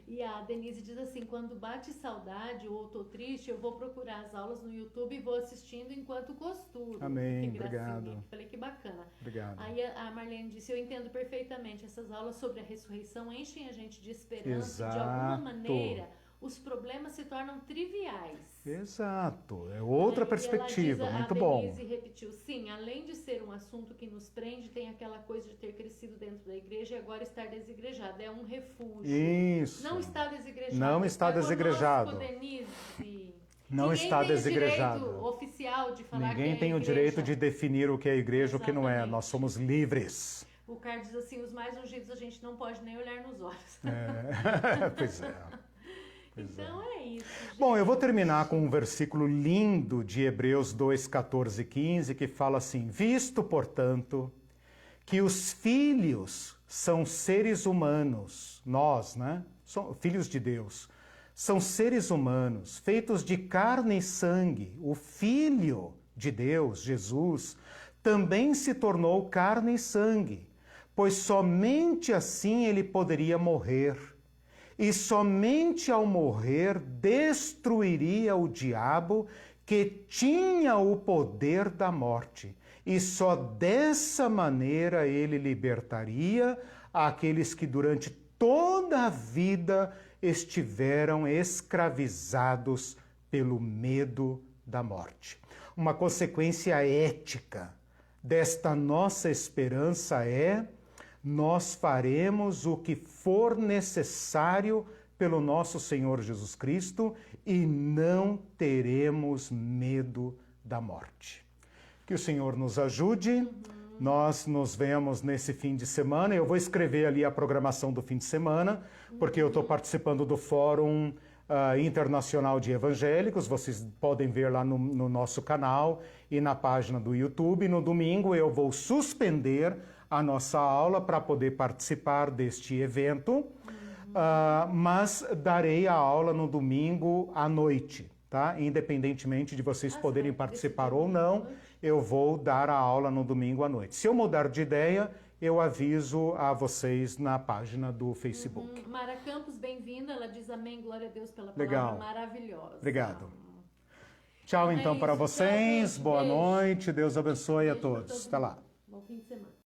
E a Denise diz assim, quando bate saudade ou tô triste, eu vou procurar as aulas no YouTube e vou assistindo enquanto costuro. Amém, Que gracinha. obrigado. Falei, que bacana. Obrigado. Aí a Marlene disse, eu entendo perfeitamente, essas aulas sobre a ressurreição enchem a gente de esperança. De alguma Exato. maneira, os problemas se tornam triviais. Exato, é outra Aí perspectiva, ela diz, muito a bom. Denise repetiu, sim, além de ser um assunto que nos prende, tem aquela coisa de ter crescido dentro da igreja e agora estar desigrejado. É um refúgio. Isso. Não está desigrejado. Não está desigrejado. Conosco, Denise. Não Ninguém está tem desigrejado. O direito oficial de falar Ninguém que tem é o igreja. direito de definir o que é igreja e o que não é. Exatamente. Nós somos livres. O Carlos diz assim, os mais ungidos a gente não pode nem olhar nos olhos. É. Pois é. Então é isso, gente. Bom, eu vou terminar com um versículo lindo de Hebreus 2, 14 e 15, que fala assim: visto, portanto, que os filhos são seres humanos, nós, né? Filhos de Deus, são seres humanos, feitos de carne e sangue. O Filho de Deus, Jesus, também se tornou carne e sangue, pois somente assim ele poderia morrer. E somente ao morrer destruiria o diabo que tinha o poder da morte. E só dessa maneira ele libertaria aqueles que durante toda a vida estiveram escravizados pelo medo da morte. Uma consequência ética desta nossa esperança é: nós faremos o que for necessário pelo nosso Senhor Jesus Cristo e não teremos medo da morte. Que o Senhor nos ajude. Nós nos vemos nesse fim de semana. Eu vou escrever ali a programação do fim de semana, porque eu estou participando do Fórum Internacional de Evangélicos. Vocês podem ver lá no nosso canal e na página do YouTube. No domingo eu vou suspender a nossa aula para poder participar deste evento, mas darei a aula no domingo à noite, tá? Independentemente de vocês poderem participar ou não, eu vou dar a aula no domingo à noite. Se eu mudar de ideia, eu aviso a vocês na página do Facebook. Mara Campos, bem-vinda. Ela diz amém, glória a Deus pela palavra Legal. maravilhosa. Obrigado. Tchau, então, para isso. Tchau, vocês. gente. Boa Beijo. noite. Deus abençoe a Beijo pra todos. todo Até lá. mundo. Bom fim de semana.